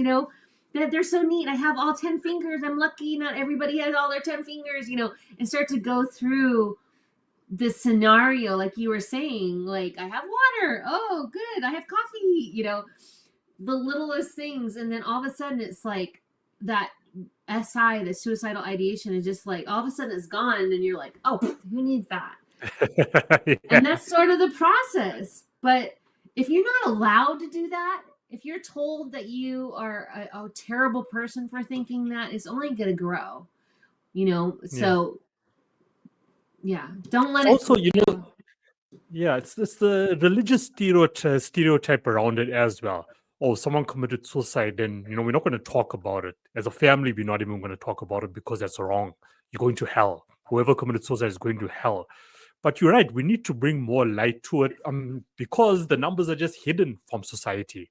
They're so neat. I have all 10 fingers. I'm lucky. Not everybody has all their 10 fingers, and start to go through this scenario, like you were saying, like, I have water. Oh, good. I have coffee, the littlest things. And then all of a sudden it's like that the suicidal ideation, is just like, all of a sudden it's gone. And you're like, oh, who needs that? And that's sort of the process. But if you're not allowed to do that, if you're told that you are a terrible person for thinking that, it's only going to grow, so yeah, don't let it. Also, it's the religious stereotype around it as well. Oh, someone committed suicide, then we're not going to talk about it. As a family, we're not even going to talk about it because that's wrong. You're going to hell. Whoever committed suicide is going to hell. But you're right, we need to bring more light to it, because the numbers are just hidden from society.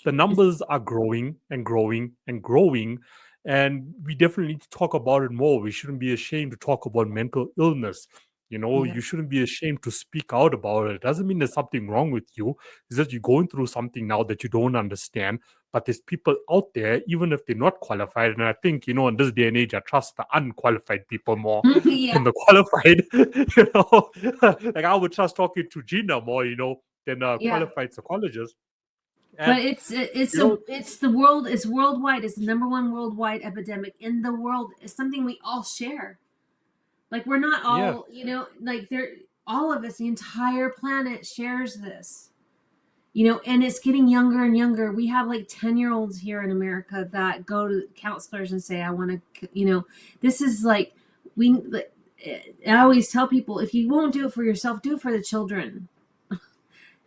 The numbers are growing and growing and growing, and we definitely need to talk about it more. We shouldn't be ashamed to talk about mental illness. Yeah. You shouldn't be ashamed to speak out about it. It doesn't mean there's something wrong with you. It's just you're going through something now that you don't understand. But there's people out there, even if they're not qualified. And I think, in this day and age, I trust the unqualified people more Yeah. than the qualified. Like, I would trust talking to Gina more, than a Yeah. qualified psychologist. But And it's the world. It's worldwide. It's the number one worldwide epidemic in the world. It's something we all share. Like, we're not all, like, all of us, the entire planet shares this. And it's getting younger and younger. We have like 10-year-olds here in America that go to counselors and say, I want to, this is like, I always tell people, if you won't do it for yourself, do it for the children.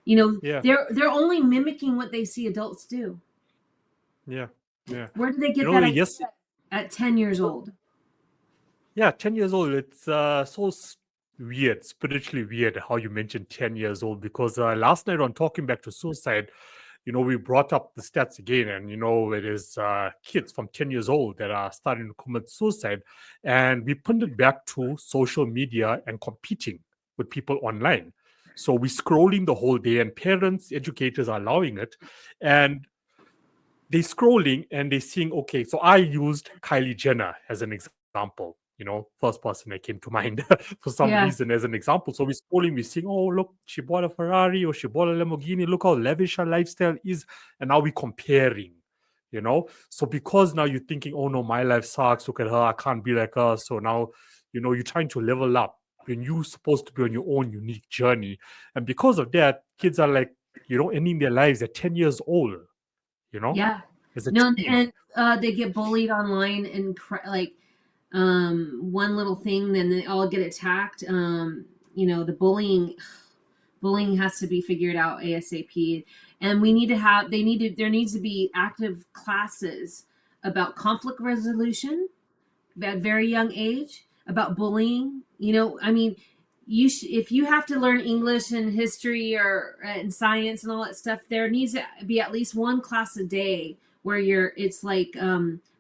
Yeah. They're only mimicking what they see adults do. Yeah. Where did they get that idea? Yes. At 10 years old? Yeah, 10 years old. It's so weird, spiritually weird how you mentioned 10 years old, because last night on Talking Back to Suicide, we brought up the stats again, and it is kids from 10 years old that are starting to commit suicide, and we pinned it back to social media and competing with people online. So we're scrolling the whole day, and parents, educators are allowing it, and they're scrolling and they're seeing, okay, so I used Kylie Jenner as an example. first person that came to mind for some Yeah. reason as an example. So we're scrolling, we're seeing, oh, look, she bought a Ferrari or she bought a Lamborghini. Look how lavish her lifestyle is. And now we're comparing, So because now you're thinking, oh no, my life sucks. Look at her. I can't be like her. So now, you're trying to level up when you're supposed to be on your own unique journey. And because of that, kids are like, ending their lives at 10 years old, Yeah. as a No, teen. and they get bullied online and like one little thing, then they all get attacked. The bullying has to be figured out ASAP. And there needs to be active classes about conflict resolution at a very young age, about bullying. I mean, if you have to learn English and history or and science and all that stuff, there needs to be at least one class a day where it's like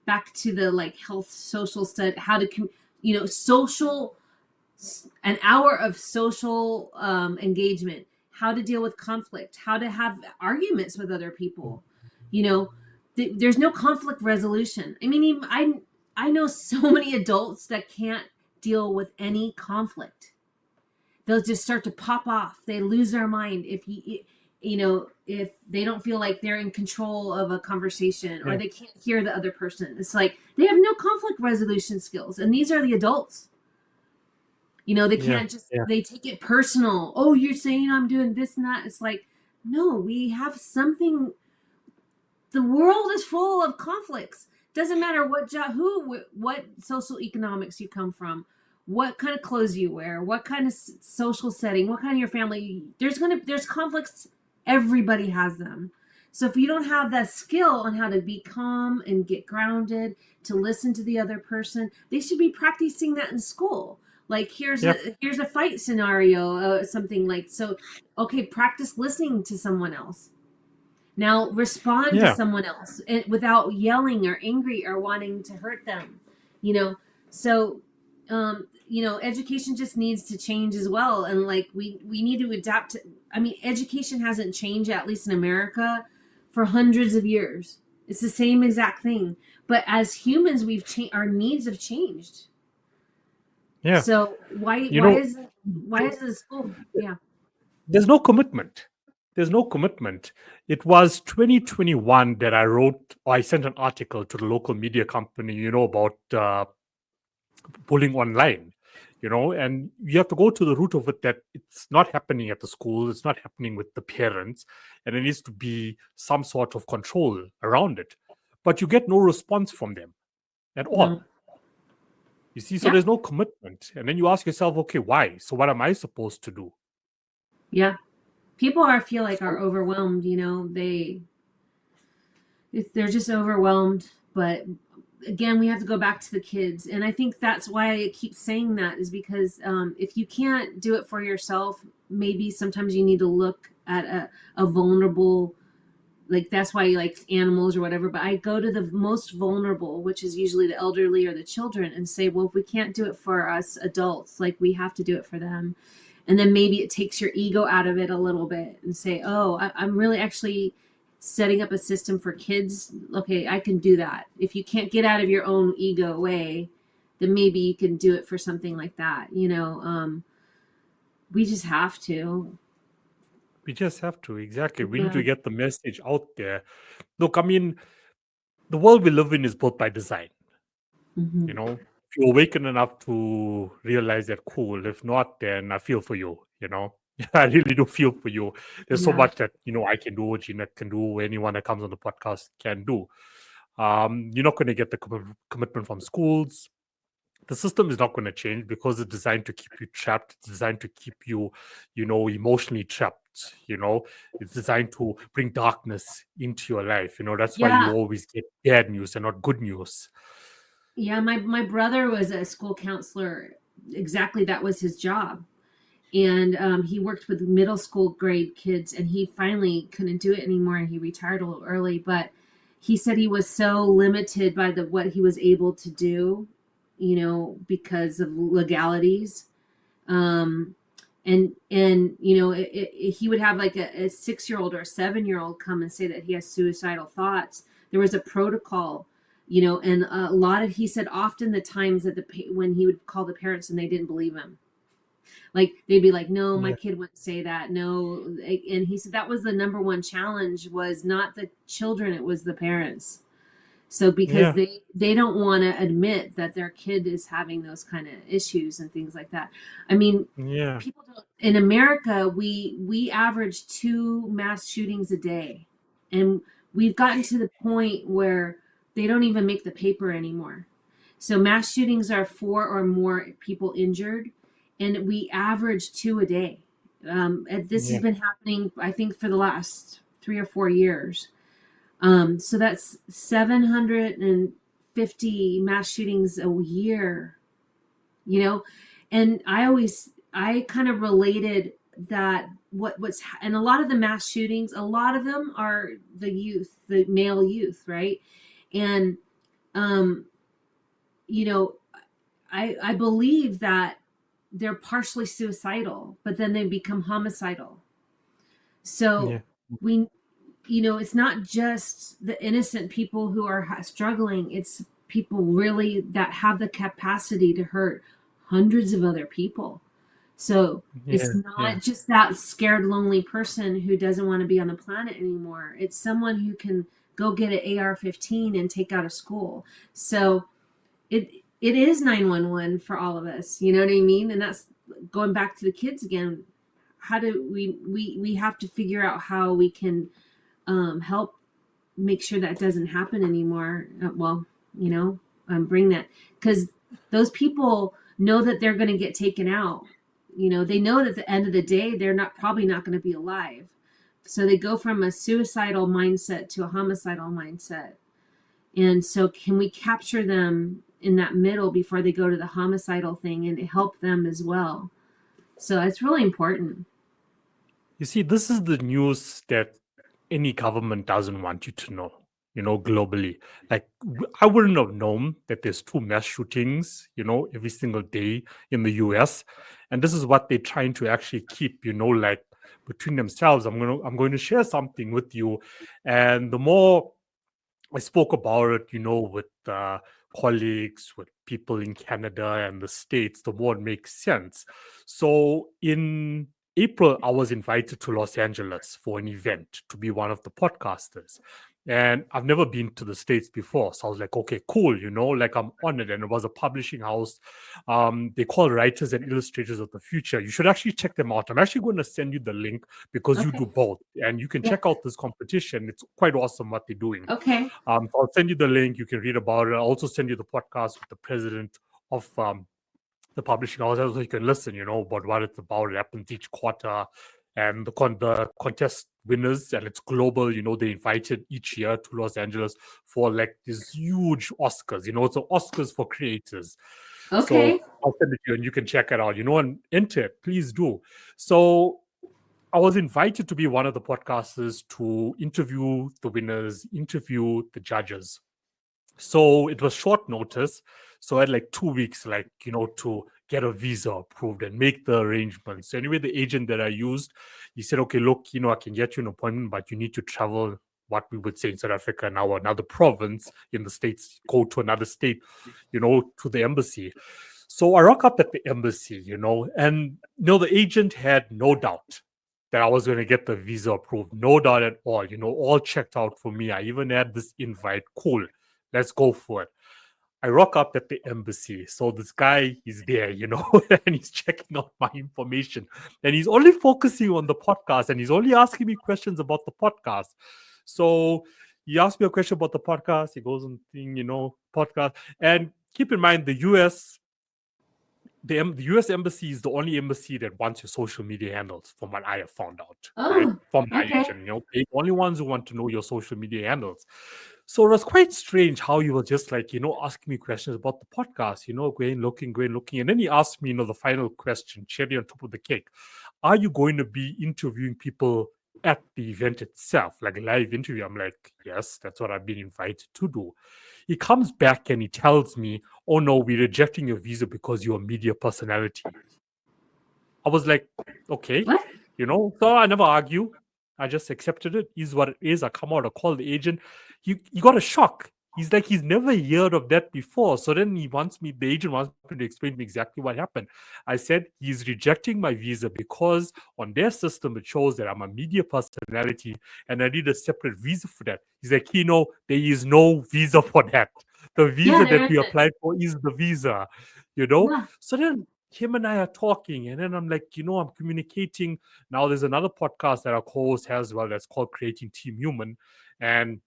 back to the like health social study, how to social, an hour of social engagement, how to deal with conflict, how to have arguments with other people. There's no conflict resolution. I mean, even I know so many adults that can't deal with any conflict. They'll just start to pop off. They lose their mind if they don't feel like they're in control of a conversation, or Yeah. they can't hear the other person. It's like they have no conflict resolution skills, and these are the adults. They Yeah. can't just, Yeah. they take it personal. Oh, you're saying I'm doing this and that. It's like, no, we have something. The world is full of conflicts. Doesn't matter what job, what social economics you come from, what kind of clothes you wear, what kind of social setting, what kind of your family. There's conflicts. Everybody has them. So if you don't have that skill on how to be calm and get grounded, to listen to the other person, they should be practicing that in school. Like here's Yeah. a fight scenario, something like so. Okay, practice listening to someone else. Now respond to Yeah. someone else without yelling or angry or wanting to hurt them. You know, so education just needs to change as well, and like we need to adapt to. I mean, education hasn't changed, at least in America, for hundreds of years. It's the same exact thing, but as humans, we've changed. Our needs have changed. Yeah. So why You why know, is why is the school? Yeah. there's no commitment. There's no commitment. It was 2021 that I sent an article to the local media company, about bullying online, and you have to go to the root of it, that it's not happening at the school, it's not happening with the parents, and there needs to be some sort of control around it. But you get no response from them at No. all. You see, so Yeah. there's no commitment. And then you ask yourself, okay, why? So what am I supposed to do? Yeah. People feel like are overwhelmed. They're just overwhelmed. But again, we have to go back to the kids, and I think that's why I keep saying that, is because if you can't do it for yourself, maybe sometimes you need to look at a vulnerable, like that's why you like animals or whatever. But I go to the most vulnerable, which is usually the elderly or the children, and say, well, if we can't do it for us adults, like we have to do it for them. And then maybe it takes your ego out of it a little bit and say, oh, I'm really actually setting up a system for kids. Okay, I can do that. If you can't get out of your own ego way, then maybe you can do it for something like that. We just have to. We just have to, exactly. We need Yeah. to get the message out there. Look, I mean, the world we live in is built by design. Mm-hmm. If you're awakened enough to realize that, cool. If not, then I feel for you. I really do feel for you. There's so Yeah. much that I can do, Gina can do, anyone that comes on the podcast can do. You're not going to get the commitment from schools. The system is not going to change because it's designed to keep you trapped. It's designed to keep you, emotionally trapped. It's designed to bring darkness into your life. That's why you Yeah. always get bad news and not good news. Yeah. My brother was a school counselor. Exactly. That was his job. And he worked with middle school grade kids, and he finally couldn't do it anymore, and he retired a little early. But he said he was so limited by what he was able to do, because of legalities. um and he would have like a 6-year-old or a 7-year-old come and say that he has suicidal thoughts. There was a protocol. And a lot of, he said often the times that when he would call the parents and they didn't believe him, like they'd be like, no, my Yeah. kid wouldn't say that, no. And he said that was the number one challenge, was not the children, it was the parents. So because Yeah. they don't want to admit that their kid is having those kind of issues and things like that. I mean, Yeah. people don't, in America, we average 2 mass shootings a day, and we've gotten to the point where they don't even make the paper anymore. So mass shootings are 4 or more people injured, and we average 2 a day. And this has Yeah. been happening, I think, for the last 3 or 4 years. So that's 750 mass shootings a year, you know? And I kind of related that and a lot of the mass shootings, a lot of them are the youth, the male youth, right? And, um, you know, I believe that they're partially suicidal, but then they become homicidal. So Yeah. we, it's not just the innocent people who are struggling. It's people really that have the capacity to hurt hundreds of other people. So it's Yeah. Yeah. not just that scared, lonely person who doesn't want to be on the planet anymore. It's someone who can go get an AR-15 and take out a school. So it is 911 for all of us. You know what I mean? And that's going back to the kids again. How do we have to figure out how we can help make sure that doesn't happen anymore. Well, bring that, because those people know that they're going to get taken out. They know that at the end of the day, they're probably not going to be alive. So they go from a suicidal mindset to a homicidal mindset. And so, can we capture them in that middle before they go to the homicidal thing and help them as well? So it's really important. You see, this is the news that any government doesn't want you to know, globally. Like, I wouldn't have known that there's 2 mass shootings, every single day in the US. And this is what they're trying to actually keep, like between themselves. I'm going to share something with you. And the more I spoke about it, with colleagues, with people in Canada and the States, the more it makes sense. So in April, I was invited to Los Angeles for an event to be one of the podcasters. And I've never been to the States before. So I was like, okay, cool, like I'm honored. And it was a publishing house. They call Writers and Illustrators of the Future. You should actually check them out. I'm actually going to send you the link because you Okay. do both. And you can Yeah. check out this competition. It's quite awesome what they're doing. Okay. So I'll send you the link. You can read about it. I'll also send you the podcast with the president of the publishing house, so you can listen, about what it's about. It happens each quarter, and the contest winners, and it's global. They invited each year to Los Angeles for like these huge Oscars. It's the Oscars for creators. Okay. So I'll send it to you, and you can check it out. And enter it, please do. So I was invited to be one of the podcasters to interview the winners, interview the judges. So it was short notice. So I had like 2 weeks, to get a visa approved and make the arrangements. So anyway, the agent that I used, he said, okay, look, I can get you an appointment, but you need to travel, what we would say in South Africa now, another province in the States, go to another state, to the embassy. So I rock up at the embassy, and the agent had no doubt that I was going to get the visa approved. No doubt at all, all checked out for me. I even had this invite. Cool, let's go for it. I rock up at the embassy. So this guy is there, and he's checking out my information. And he's only focusing on the podcast, and he's only asking me questions about the podcast. So he asked me a question about the podcast. He goes on thing, podcast. And keep in mind, the US embassy is the only embassy that wants your social media handles, from what I have found out, right? Oh, From my okay. agent, they're the only ones who want to know your social media handles. So it was quite strange how you were just like, asking me questions about the podcast, going looking. And then he asked me, the final question, cherry on top of the cake. Are you going to be interviewing people at the event itself, like a live interview? I'm like, yes, that's what I've been invited to do. He comes back and he tells me, oh no, we're rejecting your visa because you're a media personality. I was like, okay, What? so I never argue. I just accepted it. Is what it is. I come out, I call the agent. He got a shock. He's like, he's never heard of that before. So then the agent wants me to explain to me exactly what happened. I said, he's rejecting my visa because on their system, it shows that I'm a media personality and I need a separate visa for that. He's like, there is no visa for that. The Yeah, visa there that we isn't. applied for is the visa. Yeah. So then him and I are talking, and then I'm like, I'm communicating. Now there's another podcast that our co-host has, well, that's called Creating Team Human. And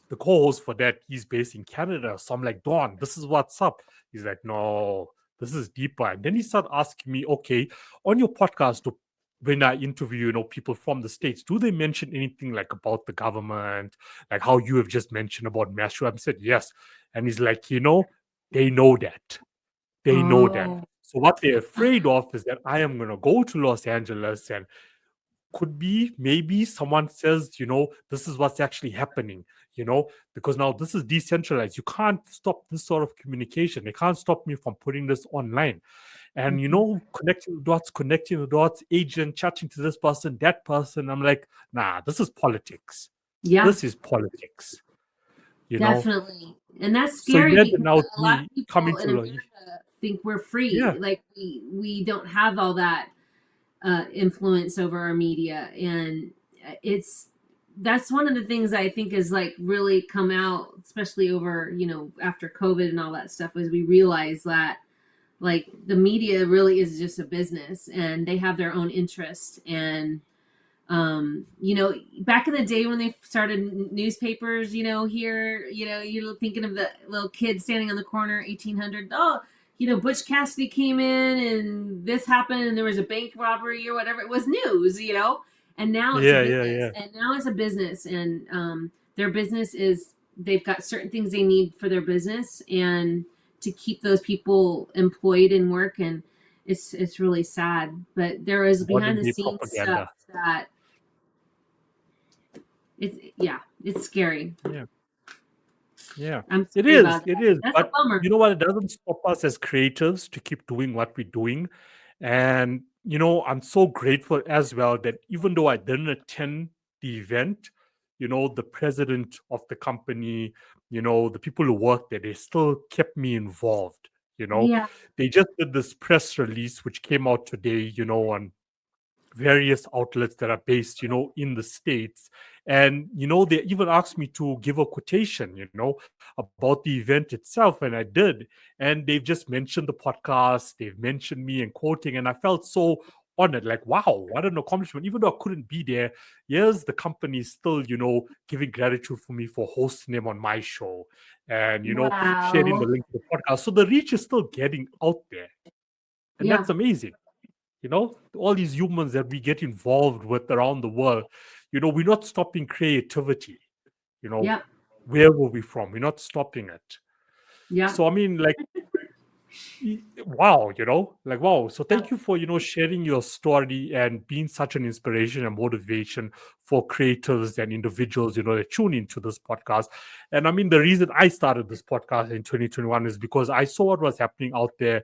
the co-host for that, he's based in Canada. So I'm like, Don, this is what's up. He's like, no, this is deeper. And then he started asking me, okay, on your podcast, when I interview, people from the States, do they mention anything like about the government, like how you have just mentioned about mass shooting? I said, yes. And he's like, they know that. They know that. Oh. So what they're afraid of is that I am going to go to Los Angeles and could be maybe someone says, this is what's actually happening, because now this is decentralized. You can't stop this sort of communication. They can't stop me from putting this online. And, connecting the dots, agent chatting to this person, that person. I'm like, nah, this is politics. Yeah, This is politics, you know. definitely. And that's So scary imagine because now a lot of me coming people in to America think we're free. yeah, Like we don't have all that influence over our media, and that's one of the things I think is like really come out, especially over after COVID and all that stuff, was we realize that like the media really is just a business and they have their own interest. And back in the day when they started newspapers, here, you're thinking of the little kid standing on the corner, 1800. Oh, Butch Cassidy came in and this happened and there was a bank robbery or whatever. It was news, and now it's a yeah, yeah, business. yeah. And now it's a business. And their business is they've got certain things they need for their business and to keep those people employed and work. And it's really sad. But there is behind Modern the day scenes stuff propaganda. that it's scary. Yeah. Yeah, I'm it sorry is. about It that. is. That's a But bummer. you know what? It doesn't stop us as creatives to keep doing what we're doing. And, I'm so grateful as well that even though I didn't attend the event, the president of the company, the people who work there, they still kept me involved. Yeah, They just did this press release, which came out today, on various outlets that are based, in the States. And, they even asked me to give a quotation, about the event itself. And I did. And they've just mentioned the podcast, they've mentioned me and quoting. And I felt so honored, like, wow, what an accomplishment. Even though I couldn't be there, yes, the company is still, giving gratitude for me for hosting them on my show and, sharing the wow. link to the podcast. So the reach is still getting out there. And Yeah, that's amazing. All these humans that we get involved with around the world, we're not stopping creativity. you know yeah, where were we from? We're not stopping it. yeah, So I mean, like, wow, like, wow. So yeah, thank you for sharing your story and being such an inspiration and motivation for creators and individuals that tune into this podcast. And I mean, the reason I started this podcast in 2021 is because I saw what was happening out there,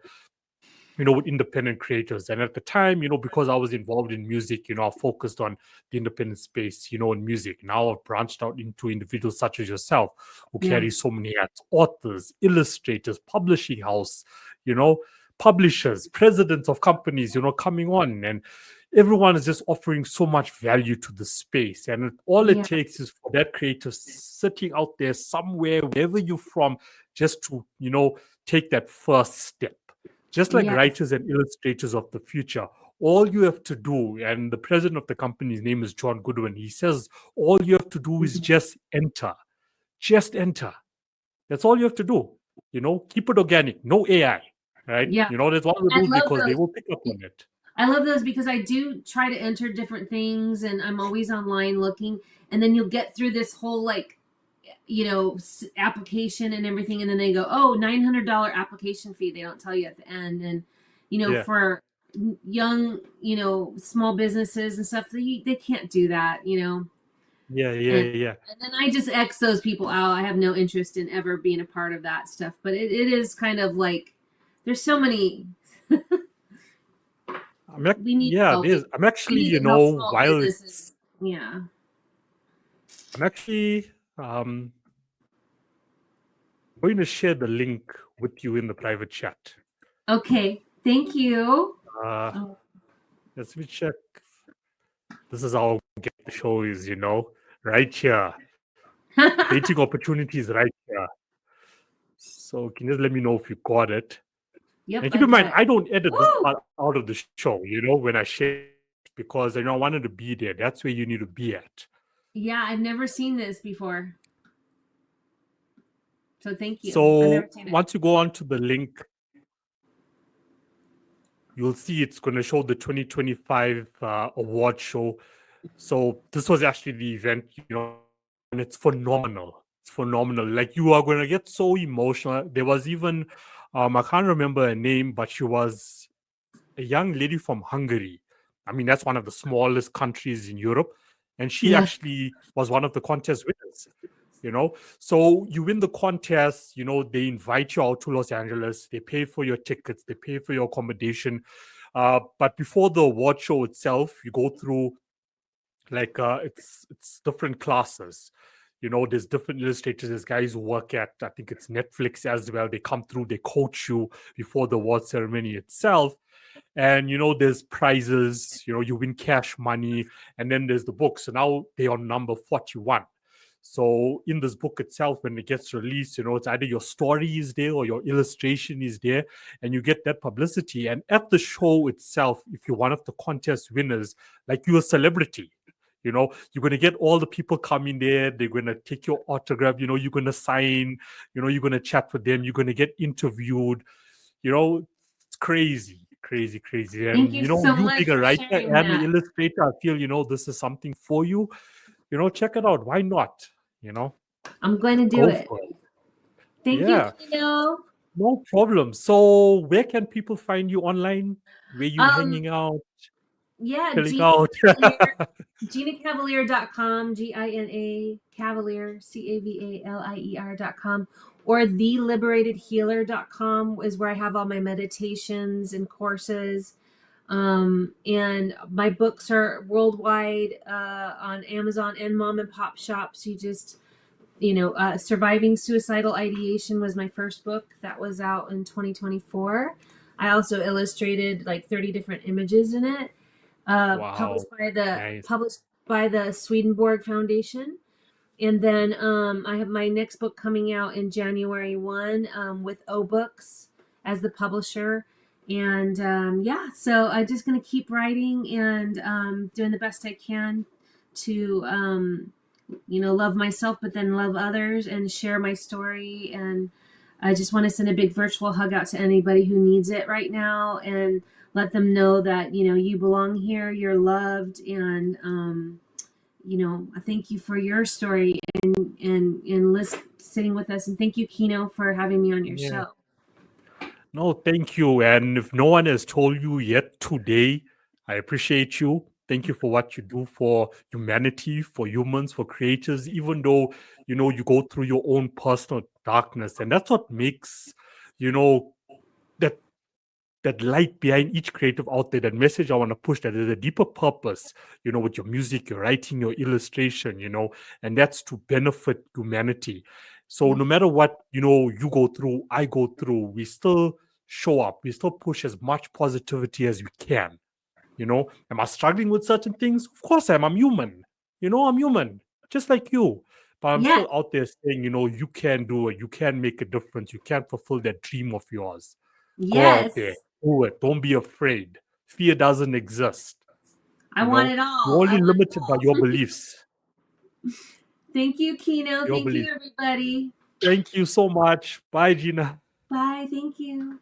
with independent creators. And at the time, because I was involved in music, I focused on the independent space, in music. Now I've branched out into individuals such as yourself who yeah, carry so many hats: authors, illustrators, publishing house, you know, publishers, presidents of companies, coming on. And everyone is just offering so much value to the space. And all it yeah, takes is for that creator sitting out there somewhere, wherever you're from, just to, take that first step. Just like yes, writers and illustrators of the future, all you have to do, and the president of the company's name is John Goodwin, he says, all you have to do is mhm, just enter. Just enter. That's all you have to do. Keep it organic, no AI, right? yeah. That's one of the I rules love because they those. will pick up on it. I love those because I do try to enter different things, and I'm always online looking. And then you'll get through this whole like application and everything, and then they go, oh, $900 application fee. They don't tell you at the end. And Yeah. for young small businesses and stuff, they can't do that. Yeah, yeah, and yeah. and then I just X those people out. I have no interest in ever being a part of that stuff. But it is kind of like there's so many. We need Yeah, help. there's I'm We actually, need to help small while businesses. it's Yeah. I'm actually um going to share the link with you in the private chat. Okay, thank you. Uh, let me check. This is how get the show is, right here. Creating opportunities right here. So can you just let me know if you got it? Yep, And keep I in mind, got I it. don't edit this Woo! part out of the show, when I share it, because I wanted to be there. That's where you need to be at. Yeah, I've never seen this before. So thank you. I've So never seen it. once you go onto the link, you'll see it's going to show the 2025 award show. So this was actually the event, and it's phenomenal. It's phenomenal. Like, you are going to get so emotional. There was even, I can't remember her name, but she was a young lady from Hungary. I mean, that's one of the smallest countries in Europe. And she Yeah. actually was one of the contest winners. So you win the contest, they invite you out to Los Angeles, they pay for your tickets, they pay for your accommodation. But before the award show itself, you go through, like, it's different classes. There's different illustrators, there's guys who work at, I think it's Netflix as well. They come through, they coach you before the award ceremony itself. And there's prizes, you win cash money, and then there's the book. So now they're on number 41. So in this book itself, when it gets released, it's either your story is there or your illustration is there, and you get that publicity. And at the show itself, if you're one of the contest winners, like, you're a celebrity. You're going to get all the people coming there. They're going to take your autograph. You're going to sign. You're going to chat with them. You're going to get interviewed. It's crazy, crazy, crazy. Thank And you so you much being a for writer sharing and an that. illustrator, I feel this is something for you. Check it out. Why not? I'm going to do Go it. for it. Thank you, Yeah, Kino. no problem. So where can people find you online? Where you Um, hanging out, yeah, chilling Gina out? Cavalier, GinaCavalier.com, Gina Cavalier, CAVALIER.com, or theliberatedhealer.com is where I have all my meditations and courses. And my books are worldwide on Amazon and mom and pop shops. You just, Surviving Suicidal Ideation was my first book that was out in 2024. I also illustrated like 30 different images in it. Wow, nice. Published by the Swedenborg Foundation. And then I have my next book coming out in January 1 with O Books as the publisher. And yeah, so I'm just going to keep writing and doing the best I can to, love myself, but then love others and share my story. And I just want to send a big virtual hug out to anybody who needs it right now and let them know that, you belong here, you're loved. And, I thank you for your story and sitting with us. And thank you, Kino, for having me on your Yeah. show. No, thank you. And if no one has told you yet today, I appreciate you. Thank you for what you do for humanity, for humans, for creators, even though, you go through your own personal darkness. And that's what makes, that that light behind each creative out there, that message I want to push, that there's a deeper purpose, with your music, your writing, your illustration, and that's to benefit humanity. So no matter what, you go through, I go through, we still show up, we still push as much positivity as we can. Am I struggling with certain things? Of course I am. I'm human. I'm human, just like you. But I'm Yes. still out there saying, you can do it, you can make a difference, you can fulfill that dream of yours. Go out Yes. there, do it. Don't be afraid. Fear doesn't exist. I want it You're all. I only want it limited by your all. beliefs. Thank you, Kino. Your Thank you, beliefs. everybody. Thank you so much. Bye, Gina. Bye. Thank you.